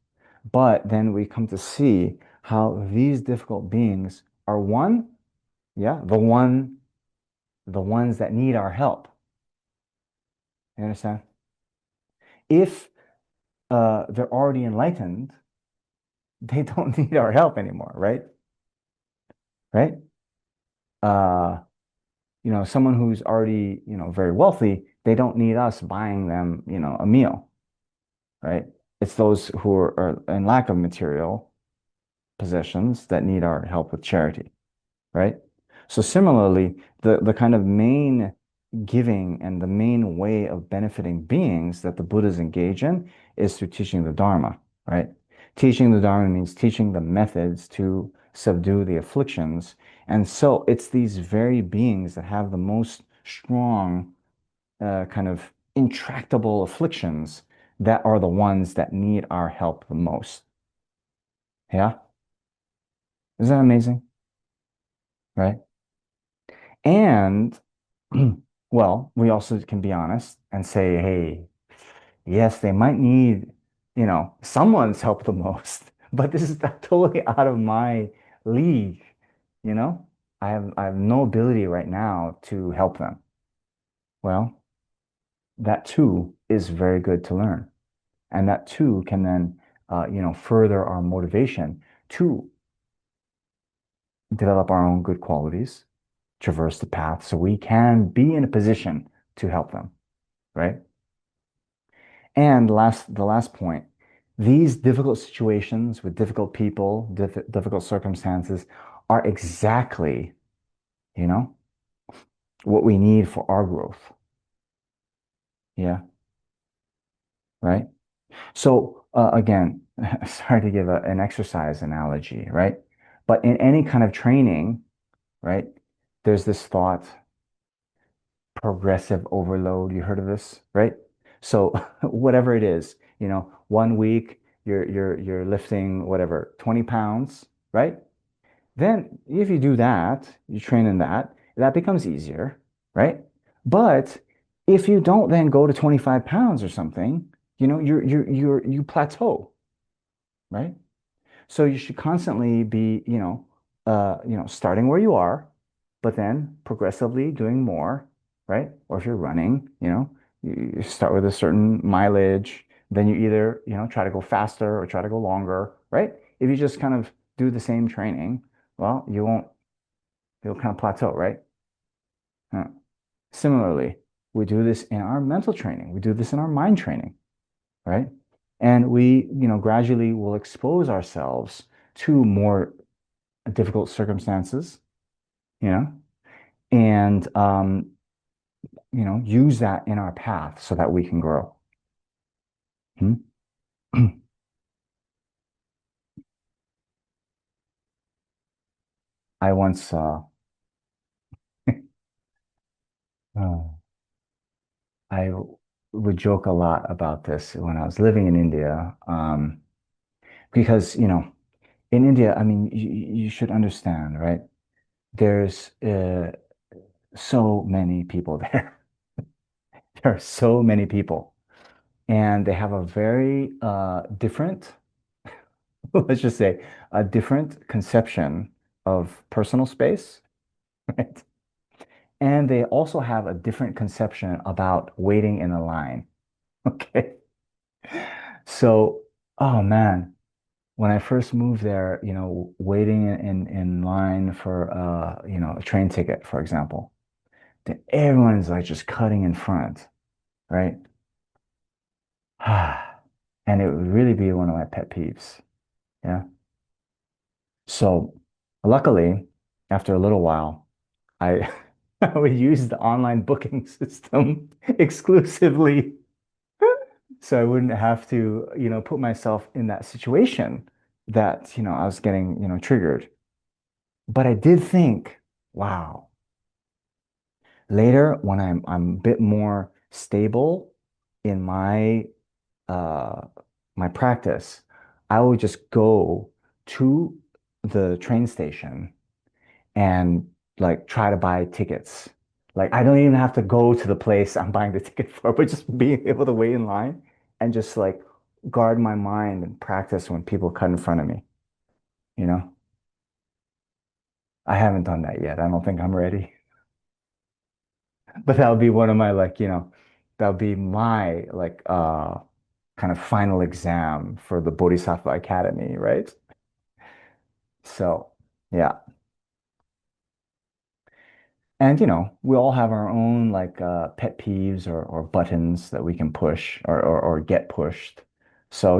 but then we come to see how these difficult beings are one, yeah, the ones that need our help. You understand? If they're already enlightened, they don't need our help anymore, right? Right? Uh, someone who's already, very wealthy, they don't need us buying them, a meal, right? It's those who are in lack of material possessions that need our help with charity, right? So similarly, the kind of main giving and the main way of benefiting beings that the Buddhas engage in is through teaching the Dharma, right? Teaching the Dharma means teaching the methods to subdue the afflictions. And so it's these very beings that have the most strong, kind of intractable afflictions that are the ones that need our help the most. Yeah? Isn't that amazing? Right? And well, we also can be honest and say, hey, yes, they might need, someone's help the most, but this is totally out of my league, you know? I have no ability right now to help them. Well, that too is very good to learn. And that too can then, further our motivation to develop our own good qualities, traverse the path so we can be in a position to help them, right? And the last point, these difficult situations with difficult people, difficult circumstances are exactly, you know, what we need for our growth. Yeah, right? So again, sorry to give an exercise analogy, right? But in any kind of training, right, there's this thought, progressive overload. You heard of this, right? So whatever it is, 1 week you're lifting whatever 20 pounds, right? Then if you do that, you train in that, that becomes easier, right? But if you don't then go to 25 pounds or something, you plateau, right? So you should constantly be, starting where you are, but then progressively doing more, right? Or if you're running, you start with a certain mileage, then you either, try to go faster or try to go longer, right? If you just kind of do the same training, well, you'll kind of plateau, right? Uh, Similarly, we do this in our mental training. We do this in our mind training, right? And we, gradually will expose ourselves to more difficult circumstances, you know, and use that in our path so that we can grow. Hmm? I once uh, I would joke a lot about this when I was living in India. because, in India, I mean, you should understand, right? There's so many people there. There are so many people, and they have a very different, let's just say, a different conception of personal space, right? And they also have a different conception about waiting in a line. Okay. So, oh man, when I first moved there, waiting in line for a train ticket, for example, then everyone's like just cutting in front, right? And it would really be one of my pet peeves. Yeah. So luckily, after a little while, I I would use the online booking system exclusively so I wouldn't have to, put myself in that situation that, I was getting, triggered. But I did think, wow, later when I'm a bit more stable in uh my practice, I would just go to the train station and like try to buy tickets. Like I don't even have to go to the place I'm buying the ticket for, but just being able to wait in line and just like guard my mind and practice when people cut in front of me, you know? I haven't done that yet. I don't think I'm ready. But that would be one of my like, that would be my like kind of final exam for the Bodhisattva Academy, right? So, yeah. And we all have our own like pet peeves or buttons that we can push or get pushed. So,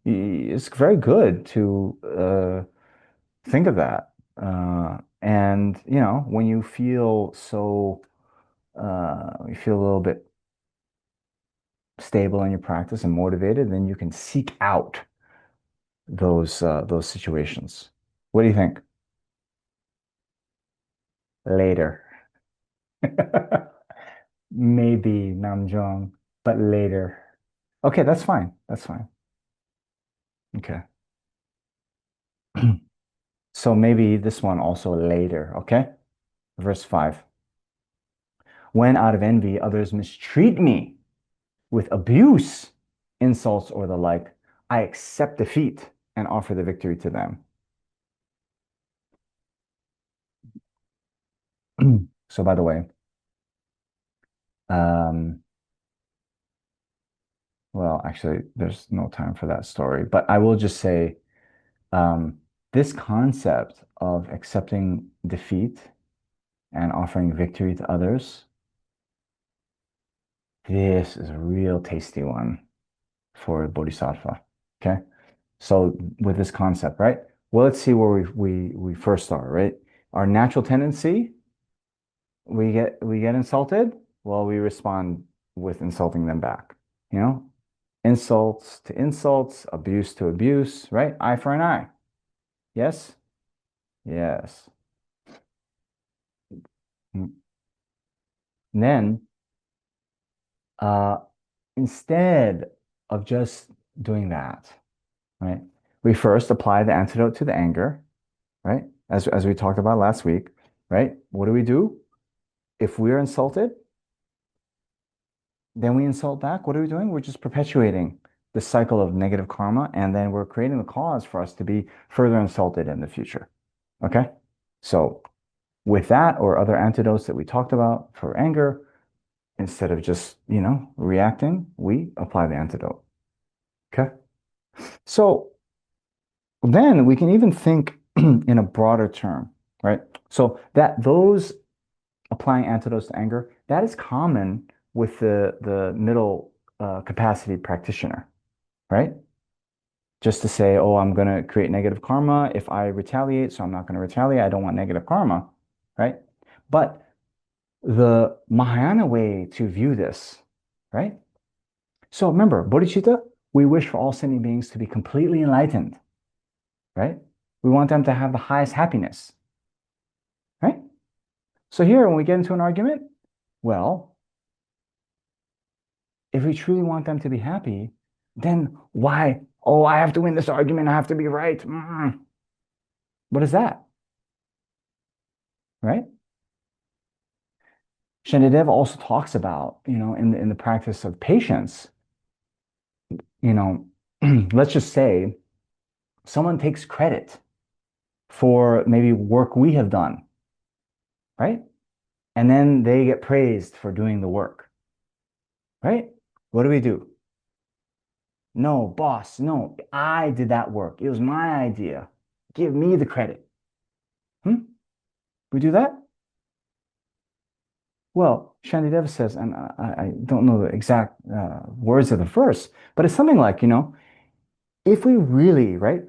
it's very good to think of that. And when you feel so you feel a little bit stable in your practice and motivated, then you can seek out those situations. What do you think? Later. Maybe Namjong, but later. Okay, that's fine. That's fine. Okay. So maybe this one also later, okay? Verse 5. When out of envy others mistreat me with abuse, insults, or the like, I accept defeat and offer the victory to them. So by the way, um, well, actually, there's no time for that story, but I will just say um, this concept of accepting defeat and offering victory to others, this is a real tasty one for Bodhisattva. Okay. So with this concept, right? Well, let's see where we first are, right? Our natural tendency, we get insulted. Well, we respond with insulting them back. You know, insults to insults, abuse to abuse, right? Eye for an eye. Yes? Yes. Mm. Then, uh, instead of just doing that, right? We first apply the antidote to the anger, right? As we talked about last week, right? What do we do? If we're insulted, then we insult back. What are we doing? We're just perpetuating the cycle of negative karma, and then we're creating the cause for us to be further insulted in the future. Okay? So with that or other antidotes that we talked about for anger, instead of just, reacting, we apply the antidote. Okay? So then we can even think in a broader term, right? So that those applying antidotes to anger, that is common with the middle capacity practitioner, right? Just to say, oh, I'm going to create negative karma if I retaliate, so I'm not going to retaliate. I don't want negative karma, right? But the Mahayana way to view this, right? So remember, bodhicitta, we wish for all sentient beings to be completely enlightened, right? We want them to have the highest happiness, right? So here, when we get into an argument, well, if we truly want them to be happy, then why Oh, I have to win this argument. I have to be right. What is that? Right? Shantideva also talks about, in the practice of patience, you know, let's just say someone takes credit for maybe work we have done, right? And then they get praised for doing the work, right? What do we do? No, boss, no, I did that work. It was my idea. Give me the credit. Hmm? We do that? Well, Shantideva says, and I don't know the exact words of the verse, but it's something like, if we really, right,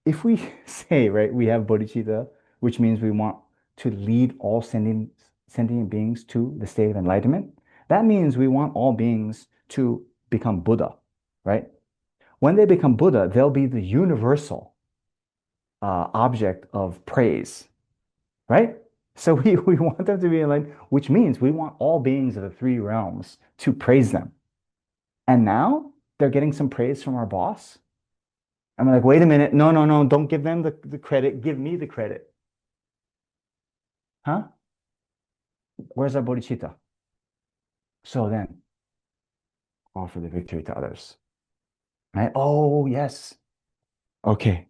if we say, right, we have bodhicitta, which means we want to lead all sentient beings to the state of enlightenment, that means we want all beings to become Buddha, right? When they become Buddha, they'll be the universal object of praise, right? So we want them to be enlightened, which means we want all beings of the three realms to praise them. And now they're getting some praise from our boss. I'm like, wait a minute. No, no, no. Don't give them the credit. Give me the credit. Huh? Where's our bodhicitta? So then offer the victory to others. Right? Oh, yes. Okay.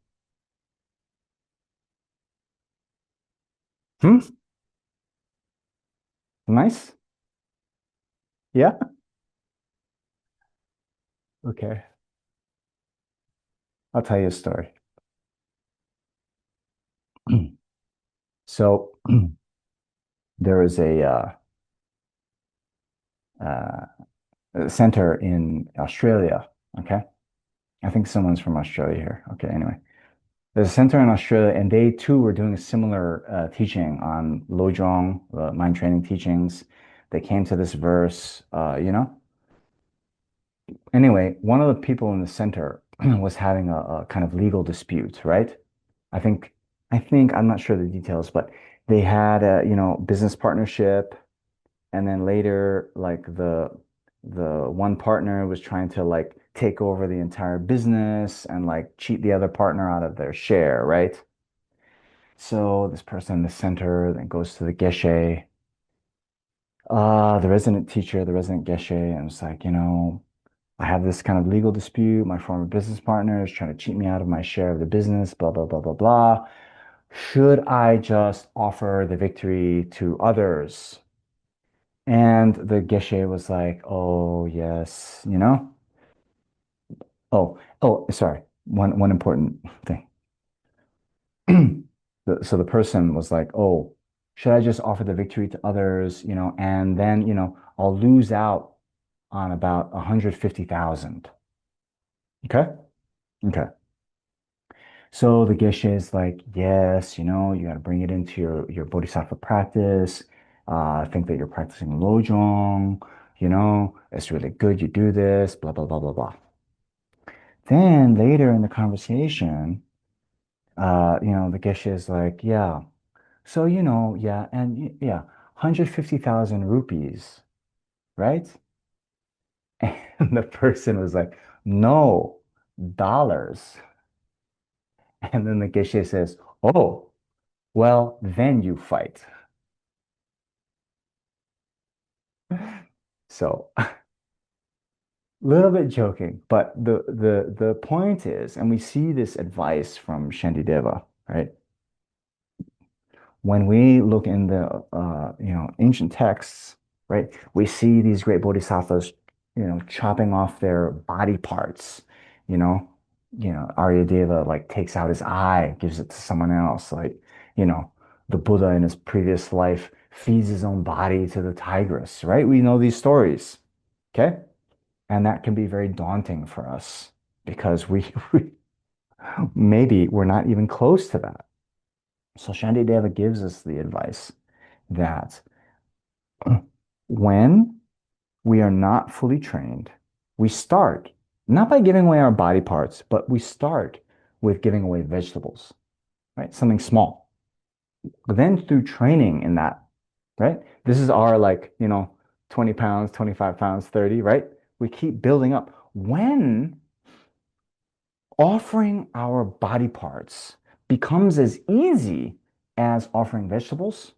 Hmm? Nice. Yeah. Okay. I'll tell you a story. So there is uh, a center in Australia. Okay. I think someone's from Australia here. Okay. Anyway, there's a center in Australia, and they too were doing a similar teaching on lojong, mind training teachings. They came to this verse, Anyway, one of the people in the center was having a kind of legal dispute, right? I think, I'm not sure the details, but they had a, business partnership, and then later, like the one partner was trying to like take over the entire business and like cheat the other partner out of their share, right? So this person in the center then goes to the geshe, the resident teacher, the resident geshe, and it's like, I have this kind of legal dispute. My former business partner is trying to cheat me out of my share of the business, blah, blah, blah, blah, blah. Should I just offer the victory to others? And the geshe was like, oh, yes, Sorry. One important thing. So the person was like, oh, should I just offer the victory to others, and then, I'll lose out on about 150,000. Okay. Okay. So the geshe is like, yes, you got to bring it into your bodhisattva practice. Think that you're practicing lojong, it's really good you do this, blah, blah, blah, blah, blah. Then later in the conversation, the geshe is like, yeah, so, yeah, and yeah, 150,000 rupees, right? And the person was like, no, dollars. And then the geshe says, oh, well, then you fight. So, a little bit joking, but the point is, and we see this advice from Shantideva, right? When we look in the ancient texts, right, we see these great bodhisattvas, chopping off their body parts, you know, Aryadeva like takes out his eye, gives it to someone else, like, you know, the Buddha in his previous life feeds his own body to the tigress, right? We know these stories, okay? And that can be very daunting for us because we maybe we're not even close to that. So Shantideva gives us the advice that when we are not fully trained, we start not by giving away our body parts, but we start with giving away vegetables, right? Something small. But then through training in that, right? This is our like, 20 pounds, 25 pounds, 30, right? We keep building up. When offering our body parts becomes as easy as offering vegetables,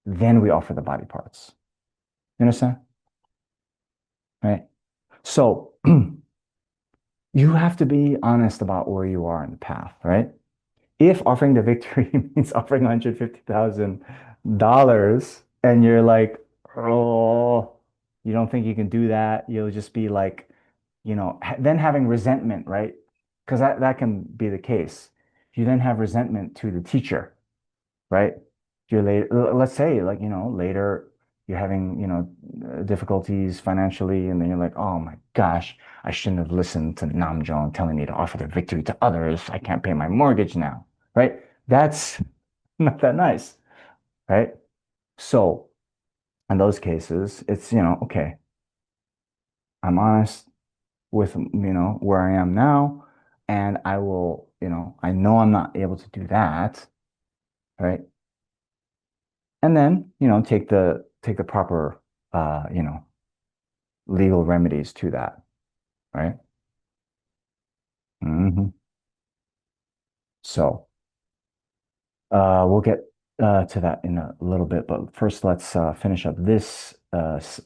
then we offer the body parts. You understand? Right? So you have to be honest about where you are in the path, right? If offering the victory means offering $150,000 and you're like, oh, you don't think you can do that, you'll just be like, then having resentment, right? Because that can be the case. You then have resentment to the teacher, right? You're later, let's say, like, later you're having, difficulties financially, and then you're like, oh my gosh, I shouldn't have listened to Namjong telling me to offer the victory to others. I can't pay my mortgage now, right? That's not that nice, right? So in those cases, it's, okay, I'm honest with, where I am now, and I will, I know I'm not able to do that, right? And then, take the proper, legal remedies to that, right? Hmm. So, we'll get to that in a little bit, but first let's finish up this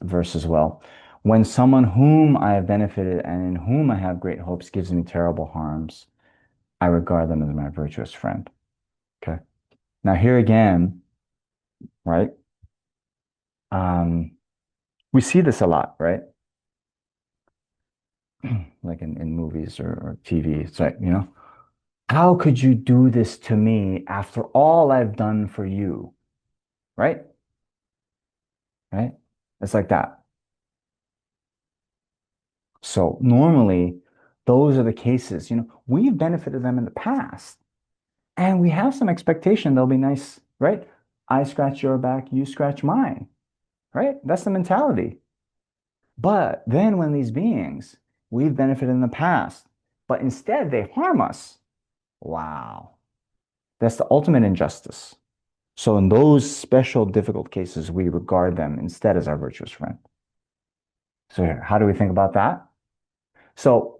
verse as well. When someone whom I have benefited and in whom I have great hopes gives me terrible harms, I regard them as my virtuous friend. Okay. Now here again, right? Um, we see this a lot, right? Like in movies or TV. It's like, how could you do this to me after all I've done for you? Right? Right? It's like that. So normally, those are the cases, we've benefited them in the past, and we have some expectation they'll be nice, right? I scratch your back, you scratch mine, right? That's the mentality. But then when these beings we've benefited in the past, but instead they harm us, wow, that's the ultimate injustice. So in those special difficult cases, we regard them instead as our virtuous friend. So how do we think about that? So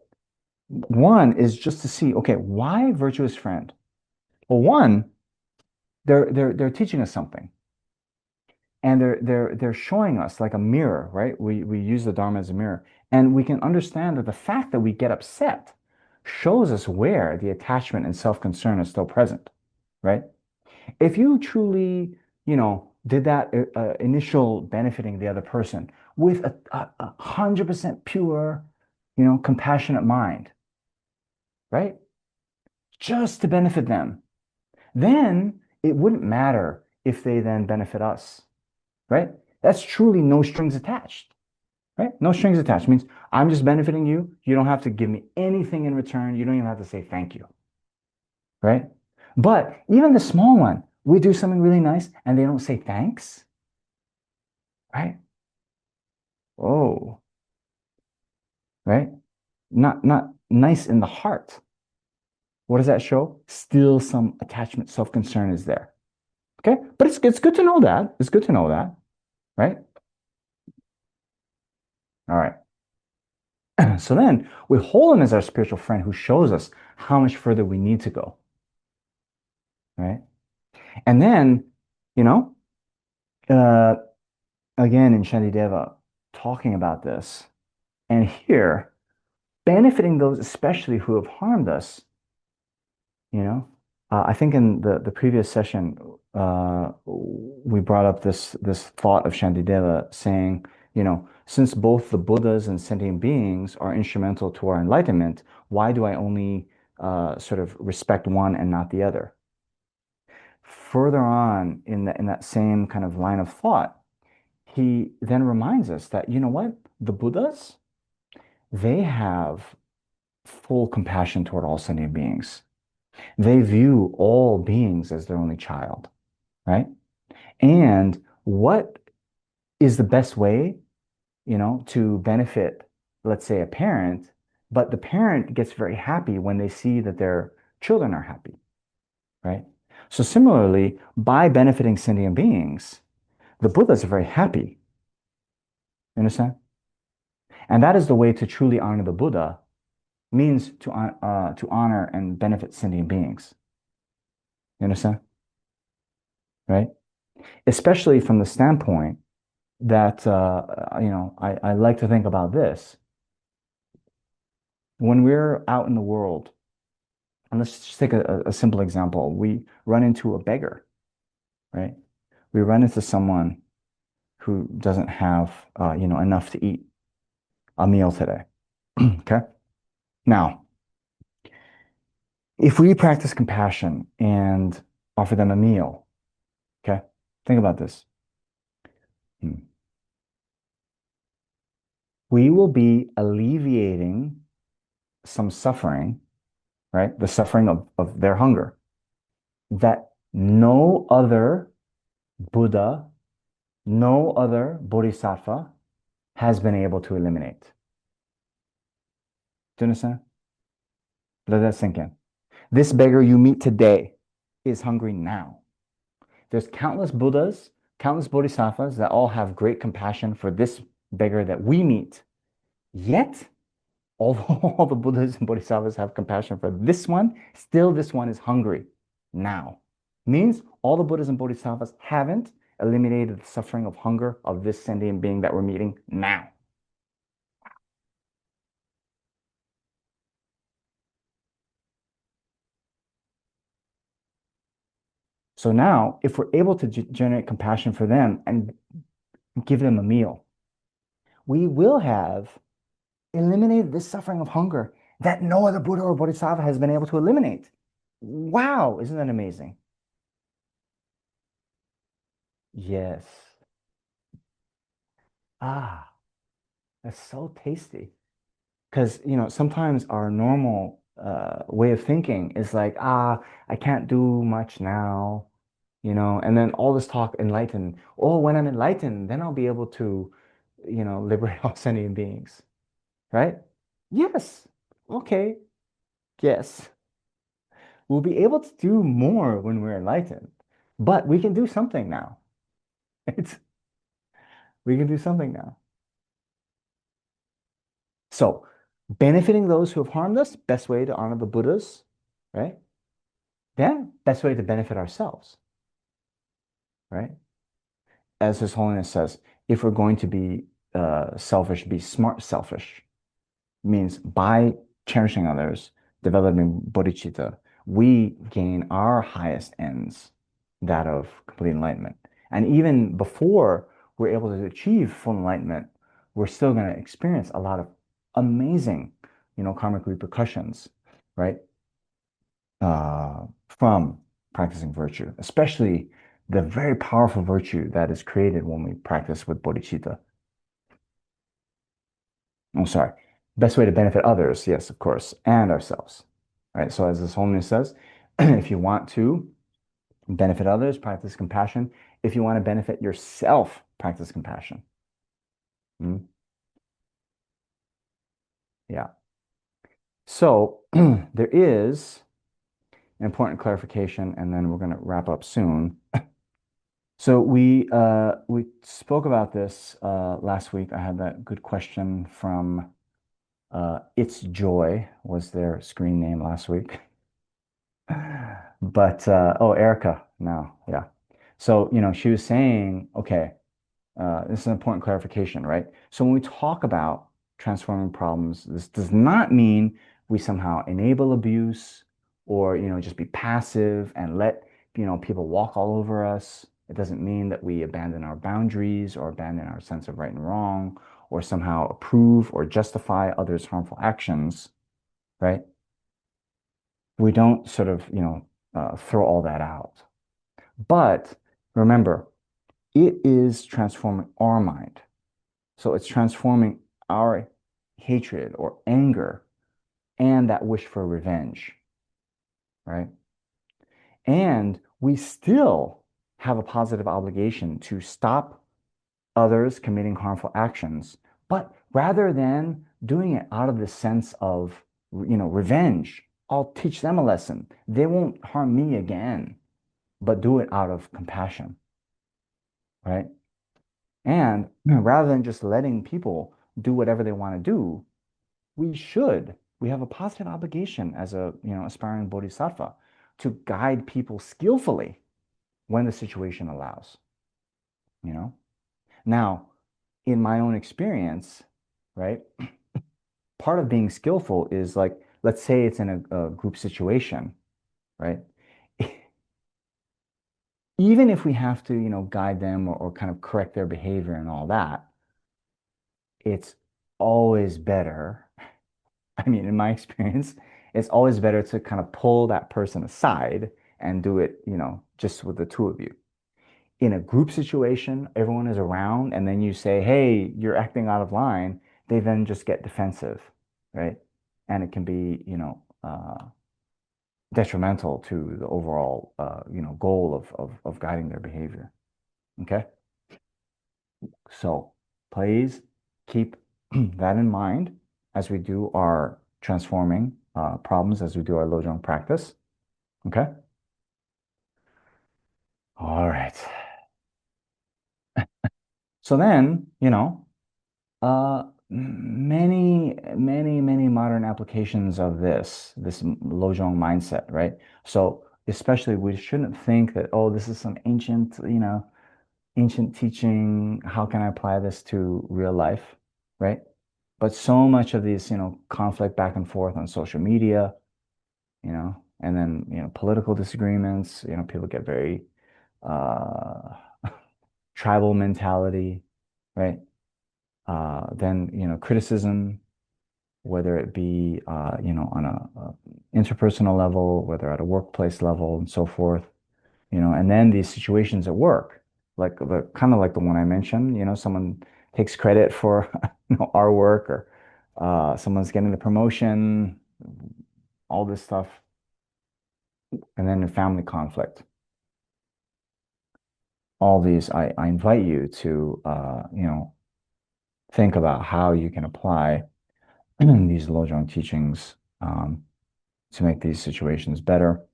one is just to see, okay, why virtuous friend? Well, one, they're teaching us something, and they're showing us like a mirror, right? We use the Dharma as a mirror, and we can understand that the fact that we get upset shows us where the attachment and self-concern is still present, right? If you truly, did that initial benefiting the other person with a 100% pure, compassionate mind, right? Just to benefit them, then it wouldn't matter if they then benefit us, right? That's truly no strings attached, right? No strings attached means I'm just benefiting you. You don't have to give me anything in return. You don't even have to say thank you, right? But even the small one, we do something really nice and they don't say thanks, right? Oh, right? Not nice in the heart. What does that show? Still some attachment, self-concern is there. Okay? But it's good to know that. It's good to know that, right? All right. So then we hold him as our spiritual friend who shows us how much further we need to go, right? And then, you know, uh, again in Shantideva, talking about this, and here benefiting those especially who have harmed us, you know. I think in the previous session, we brought up this thought of Shantideva saying, since both the Buddhas and sentient beings are instrumental to our enlightenment, why do I only sort of respect one and not the other? Further on in that same kind of line of thought, he then reminds us that, you know what? The Buddhas, they have full compassion toward all sentient beings. They view all beings as their only child, right? And what is the best way, to benefit, let's say, a parent, but the parent gets very happy when they see that their children are happy, right? So similarly, by benefiting sentient beings, the Buddhas are very happy. You understand? And that is the way to truly honor the Buddha, means to honor and benefit sentient beings. You understand? Right? Especially from the standpoint that I like to think about this. When we're out in the world, and let's just take a simple example. We run into a beggar, right? We run into someone who doesn't have enough to eat a meal today. Okay. Now, if we practice compassion and offer them a meal, okay, think about this. Hmm. We will be alleviating some suffering, right? The suffering of their hunger that no other Buddha, no other Bodhisattva has been able to eliminate. Do you understand? Let that sink in. This beggar you meet today is hungry now. There's countless Buddhas, countless Bodhisattvas that all have great compassion for this beggar that we meet. Yet, although all the Buddhas and Bodhisattvas have compassion for this one, still this one is hungry now. Means all the Buddhas and Bodhisattvas haven't eliminated the suffering of hunger of this sentient being that we're meeting now. So now, if we're able to generate compassion for them and give them a meal, we will have eliminated this suffering of hunger that no other Buddha or Bodhisattva has been able to eliminate. Wow, isn't that amazing? Yes. Ah, that's so tasty. Because, sometimes our normal way of thinking is like, I can't do much now, and then all this talk enlightened. Oh, when I'm enlightened, then I'll be able to, liberate all sentient beings, right? Yes. Okay. Yes. We'll be able to do more when we're enlightened, but we can do something now. It's, we can do something now. So, benefiting those who have harmed us, best way to honor the Buddhas, right? Then, best way to benefit ourselves, right? As His Holiness says, if we're going to be selfish, be smart selfish, means by cherishing others, developing bodhicitta, we gain our highest ends, that of complete enlightenment. And even before we're able to achieve full enlightenment, we're still going to experience a lot of amazing, karmic repercussions, right? From practicing virtue, especially the very powerful virtue that is created when we practice with bodhicitta. I'm sorry. Best way to benefit others, yes, of course, and ourselves. Right. So as this holiness says, if you want to benefit others, practice compassion. If you want to benefit yourself, practice compassion. Mm, yeah. So there is an important clarification, and then we're going to wrap up soon. So we spoke about this last week. I had that good question from It's Joy was their screen name last week. But oh, Erica now, yeah. So, she was saying, okay, this is an important clarification, right? So when we talk about transforming problems, this does not mean we somehow enable abuse or, just be passive and let, people walk all over us. It doesn't mean that we abandon our boundaries or abandon our sense of right and wrong or somehow approve or justify others' harmful actions, right? We don't sort of, throw all that out. But remember, it is transforming our mind. So it's transforming our hatred or anger and that wish for revenge, right? And we still have a positive obligation to stop others committing harmful actions. But rather than doing it out of the sense of, revenge, I'll teach them a lesson. They won't harm me again, but do it out of compassion, right? And rather than just letting people do whatever they want to do, we should we have a positive obligation as a, aspiring bodhisattva to guide people skillfully when the situation allows, you know? Now, in my own experience, right, part of being skillful is like, let's say it's in a group situation, right? Even if we have to, guide them or kind of correct their behavior and all that, it's always better. I mean, in my experience, it's always better to kind of pull that person aside and do it, just with the two of you. In a group situation, everyone is around, and then you say, "Hey, you're acting out of line," they then just get defensive, right? And it can be, detrimental to the overall, goal of guiding their behavior. Okay? So please keep that in mind as we do our transforming problems, as we do our lojong practice. Okay? All right. So then, many modern applications of this lojong mindset, right? So especially we shouldn't think that, oh, this is some ancient teaching. How can I apply this to real life, right? But so much of these, conflict back and forth on social media, and then, political disagreements, people get very uh, tribal mentality, right? Then, criticism, whether it be, on a interpersonal level, whether at a workplace level and so forth, and then these situations at work, like the kind of like the one I mentioned, someone takes credit for, our work or someone's getting the promotion, all this stuff, and then the family conflict. All these, I invite you to, think about how you can apply these Lojong teachings to make these situations better.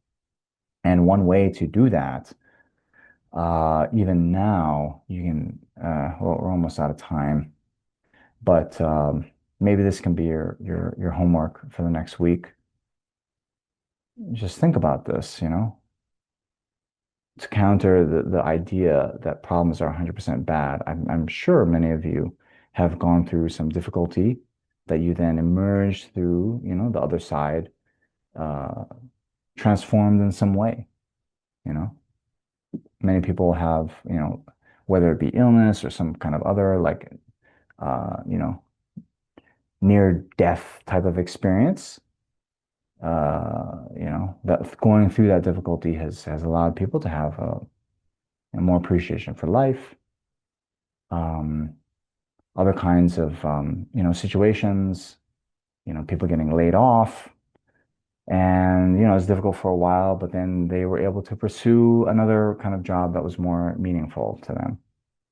And one way to do that, even now, you can, well, we're almost out of time, but maybe this can be your homework for the next week. Just think about this, to counter the idea that problems are 100% bad. I'm sure many of you have gone through some difficulty that you then emerged through, the other side, uh, transformed in some way, you know. Many people have, whether it be illness or some kind of other like, near death type of experience. That going through that difficulty has allowed people to have a more appreciation for life. Um, Other kinds of, situations, people getting laid off. And, it's difficult for a while, but then they were able to pursue another kind of job that was more meaningful to them,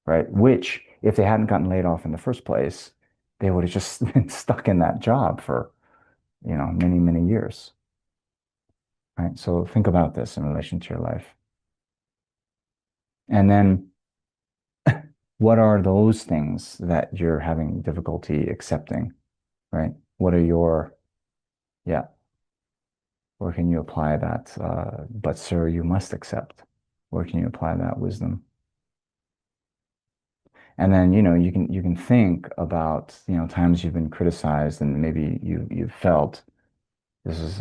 right? Which, if they hadn't gotten laid off in the first place, they would have just been stuck in that job for, many, many years, right? So think about this in relation to your life. And then what are those things that you're having difficulty accepting, right? What are your, yeah, where can you apply that? But sir, you must accept. Where can you apply that wisdom? And then, you can think about, times you've been criticized and maybe you've felt this is,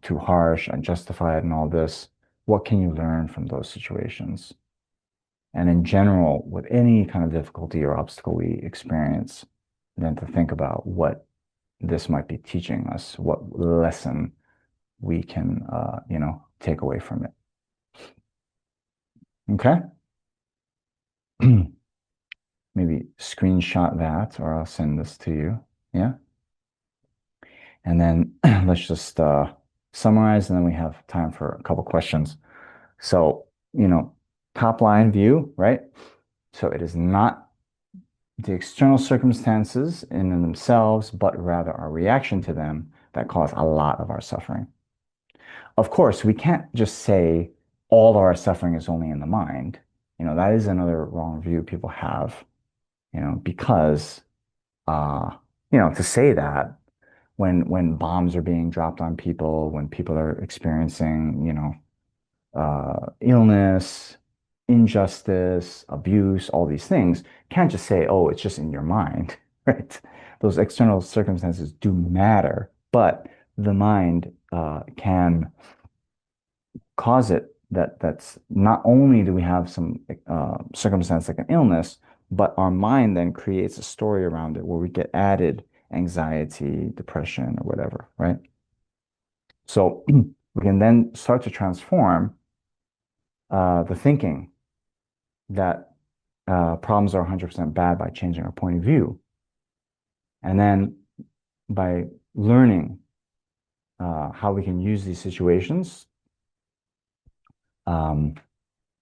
too harsh, unjustified, and all this. What can you learn from those situations? And in general, with any kind of difficulty or obstacle we experience, then to think about what this might be teaching us, what lesson we can, take away from it. Okay? Maybe screenshot that or I'll send this to you. Yeah? And then let's just summarize, and then we have time for a couple questions. So, top line view, right? So it is not the external circumstances in and themselves, but rather our reaction to them that cause a lot of our suffering. Of course, we can't just say all our suffering is only in the mind. That is another wrong view people have, because, to say that when bombs are being dropped on people, when people are experiencing, illness, injustice, abuse, all these things, can't just say, oh, it's just in your mind, right? Those external circumstances do matter, but the mind can cause it. That's not only do we have some circumstance like an illness, but our mind then creates a story around it where we get added anxiety, depression, or whatever, right? So we can then start to transform the thinking that problems are 100% bad by changing our point of view. And then by learning how we can use these situations, um,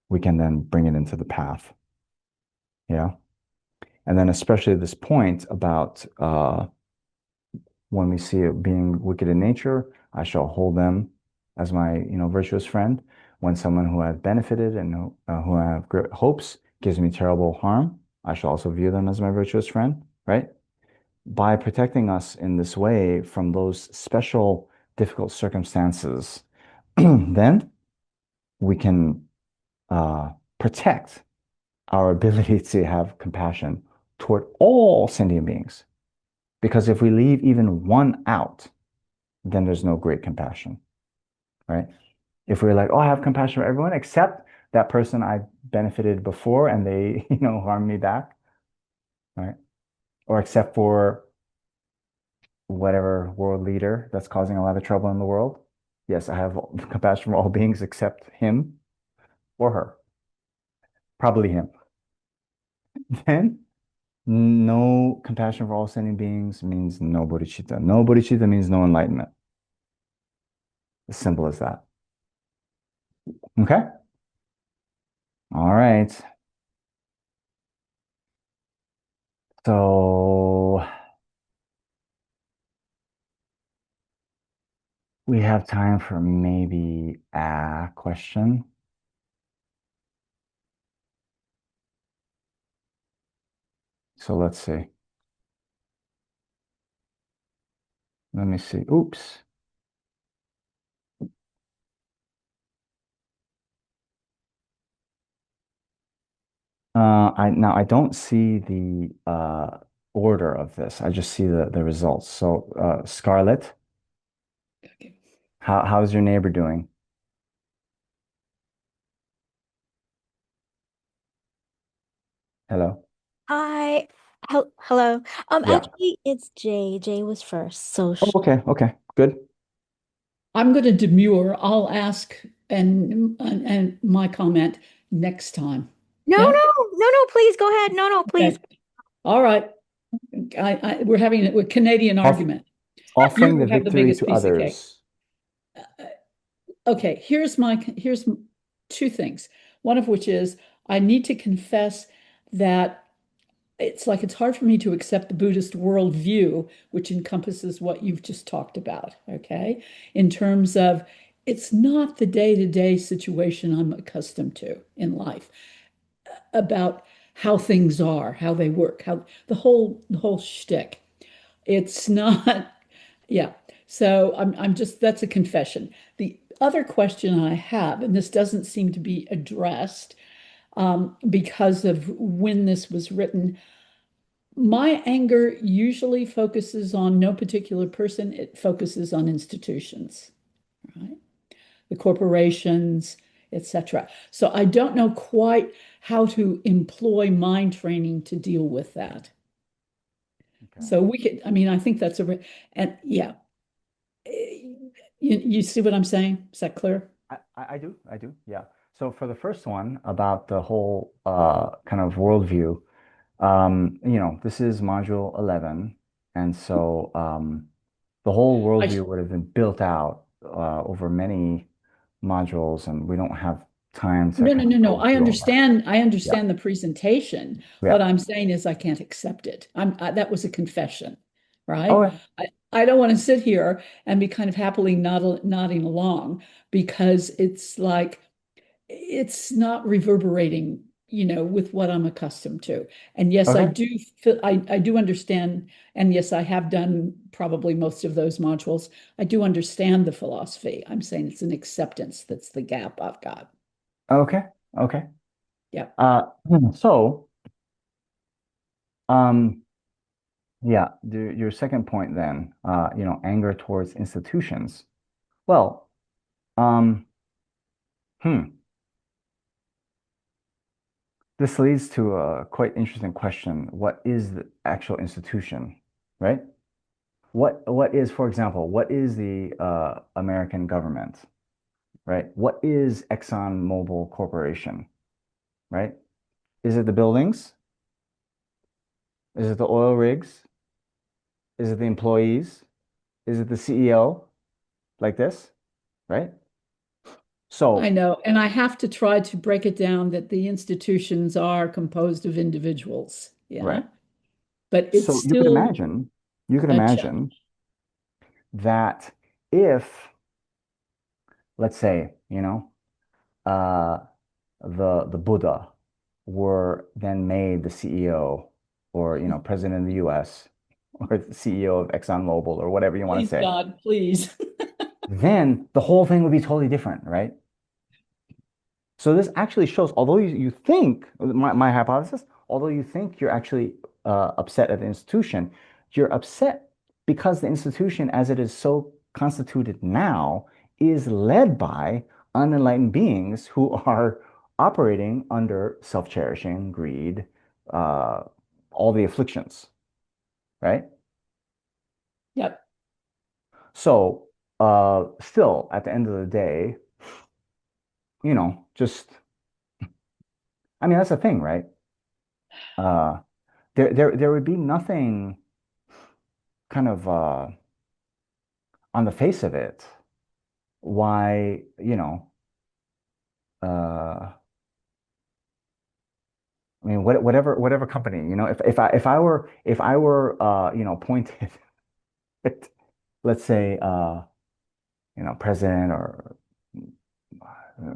we can then bring it into the path. Yeah. And then especially this point about when we see it being wicked in nature, I shall hold them as my, virtuous friend. When someone who has benefited and who I have great hopes gives me terrible harm, I shall also view them as my virtuous friend, right? By protecting us in this way from those special difficult circumstances, then we can protect our ability to have compassion toward all sentient beings. Because if we leave even one out, then there's no great compassion, right? If we're like, oh, I have compassion for everyone except that person I benefited before and they, harmed me back, right? Or except for whatever world leader that's causing a lot of trouble in the world. Yes, I have compassion for all beings except him or her, probably him. Then no compassion for all sentient beings means no bodhicitta. No bodhicitta means no enlightenment. As simple as that. Okay. All right. So we have time for maybe a question. So let's see. Let me see. Oops. I don't see the order of this. I just see the results. So Scarlett, Okay. how's your neighbor doing? Hello. Hi. Hello. Yeah. Actually, it's Jay. Jay was first. So Oh, sh okay. Okay. Good. I'm going to demur. I'll ask and my comment next time. No, Yeah. no, no, no, please go ahead. No, no, please. Okay. All right. We're having a Canadian Off argument. Offering the You have the victory biggest to piece of cake. others. Okay. Here's two things. One of which is I need to confess that it's hard for me to accept the Buddhist worldview, which encompasses what you've just talked about, okay? In terms of it's not the day-to-day situation I'm accustomed to in life about how things are, how they work, how the whole shtick. It's not, yeah. So I'm just that's a confession. The other question I have, and this doesn't seem to be addressed because of when this was written, my anger usually focuses on no particular person, it focuses on institutions, right? The corporations, etc. So I don't know quite how to employ mind training to deal with that. Okay. So we could, I mean, I think that's and yeah, you see what I'm saying? Is that clear? I do. I do. Yeah. So for the first one about the whole kind of worldview, this is module 11. And so the whole I, worldview would have been built out over many modules, and we don't have time to No, no, kind no, of no. go I through all that. understand. I Yeah. understand the presentation. Yeah. What I'm saying is I can't accept it. That was a confession, right? Okay. I don't want to sit here and be kind of happily nodding along because it's like it's not reverberating. with what I'm accustomed to. And yes, I Okay. do feel, I do understand, and yes, I have done probably most of those modules. I do understand the philosophy. I'm saying it's an acceptance that's the gap I've got. Okay. Okay. Yep. So, um, yeah, your second point then, anger towards institutions. Well, um, hmm, this leads to a quite interesting question. What is the actual institution, right? What is, for example, what is the American government, right? What is ExxonMobil Corporation, right? Is it the buildings? Is it the oil rigs? Is it the employees? Is it the CEO? Like this, right? I So, know. And I have to try to break it down that the institutions are composed of individuals. Yeah. right. But it's So still you could a imagine challenge. that if, let's say, uh, the Buddha were then made the CEO or, president of the US or the CEO of ExxonMobil or whatever you want to Please, say, God, please. then the whole thing would be totally different, right? So this actually shows, although you think, my hypothesis, although you think you're actually upset at the institution, you're upset because the institution, as it is so constituted now, is led by unenlightened beings who are operating under self-cherishing, greed, uh, all the afflictions, right? Yep. So still, at the end of the day, just, I mean, that's the thing, right? Uh, there would be nothing kind of on the face of it why I mean whatever company if I were appointed let's say president or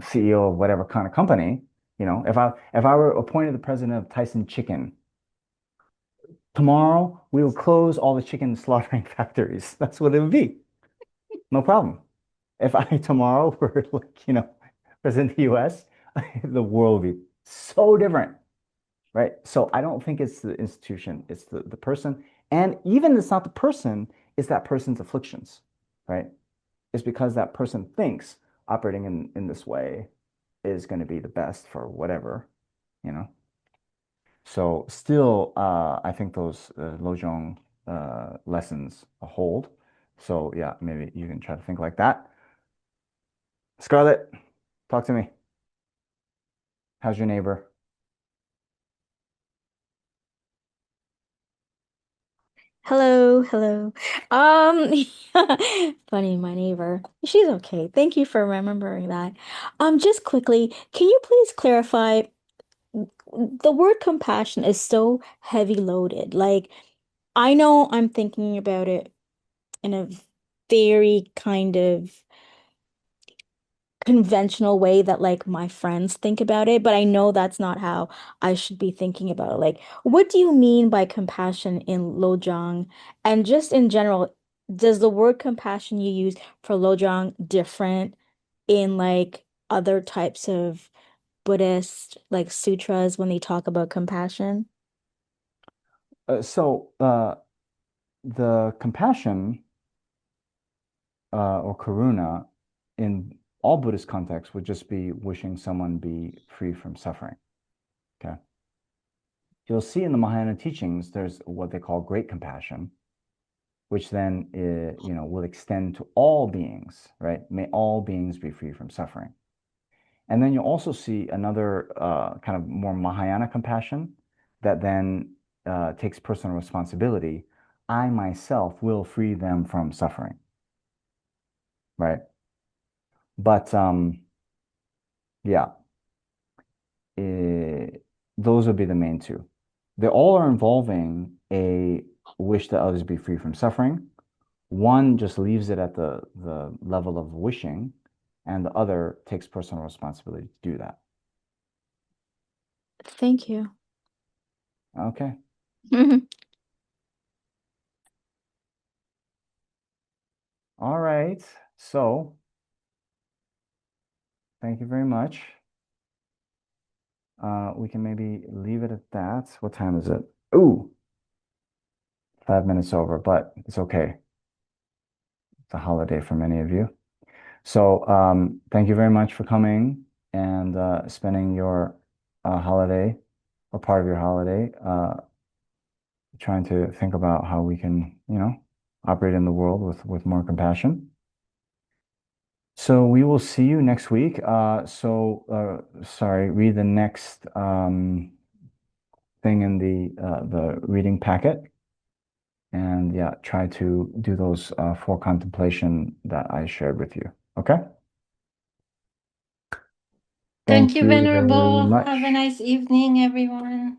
CEO of whatever kind of company, if I were appointed the president of Tyson Chicken, tomorrow we will close all the chicken slaughtering factories. That's what it would be. No problem. If I tomorrow were like, president of the US, the world would be so different, right? So I don't think it's the institution, it's the person. And even it's not the person, it's that person's afflictions, right? It's because that person thinks operating in this way is going to be the best for whatever, you know? So still, I think those lojong lessons hold. So yeah, maybe you can try to think like that. Scarlett, talk to me. How's your neighbor? Hello, hello. Um, funny, my neighbor. She's okay. Thank you for remembering that. Just quickly, can you please clarify the word compassion is so heavy loaded. Like, I know I'm thinking about it in a very kind of conventional way that like my friends think about it, but I know that's not how I should be thinking about it. Like, what do you mean by compassion in lojong? And just in general, does the word compassion you use for lojong different in like other types of Buddhist like sutras when they talk about compassion? So the compassion or karuna in all Buddhist contexts would just be wishing someone be free from suffering. Okay. You'll see in the Mahayana teachings, there's what they call great compassion, which then will extend to all beings, right? May all beings be free from suffering. And then you'll also see another kind of more Mahayana compassion that then takes personal responsibility. I myself will free them from suffering, right? But yeah, eh, those would be the main two. They all are involving a wish that others be free from suffering. One just leaves it at the level of wishing, and the other takes personal responsibility to do that. Thank you. Okay. All right. So thank you very much. We can maybe leave it at that. What time is it? Ooh, 5 minutes over, but it's okay. It's a holiday for many of you. So thank you very much for coming and spending your holiday or part of your holiday trying to think about how we can, operate in the world with more compassion. So we will see you next week. Sorry, read the next thing in the reading packet, and yeah, try to do those for contemplation that I shared with you. Okay? Thank Thank you, you very Venerable. much. Have a nice evening, everyone.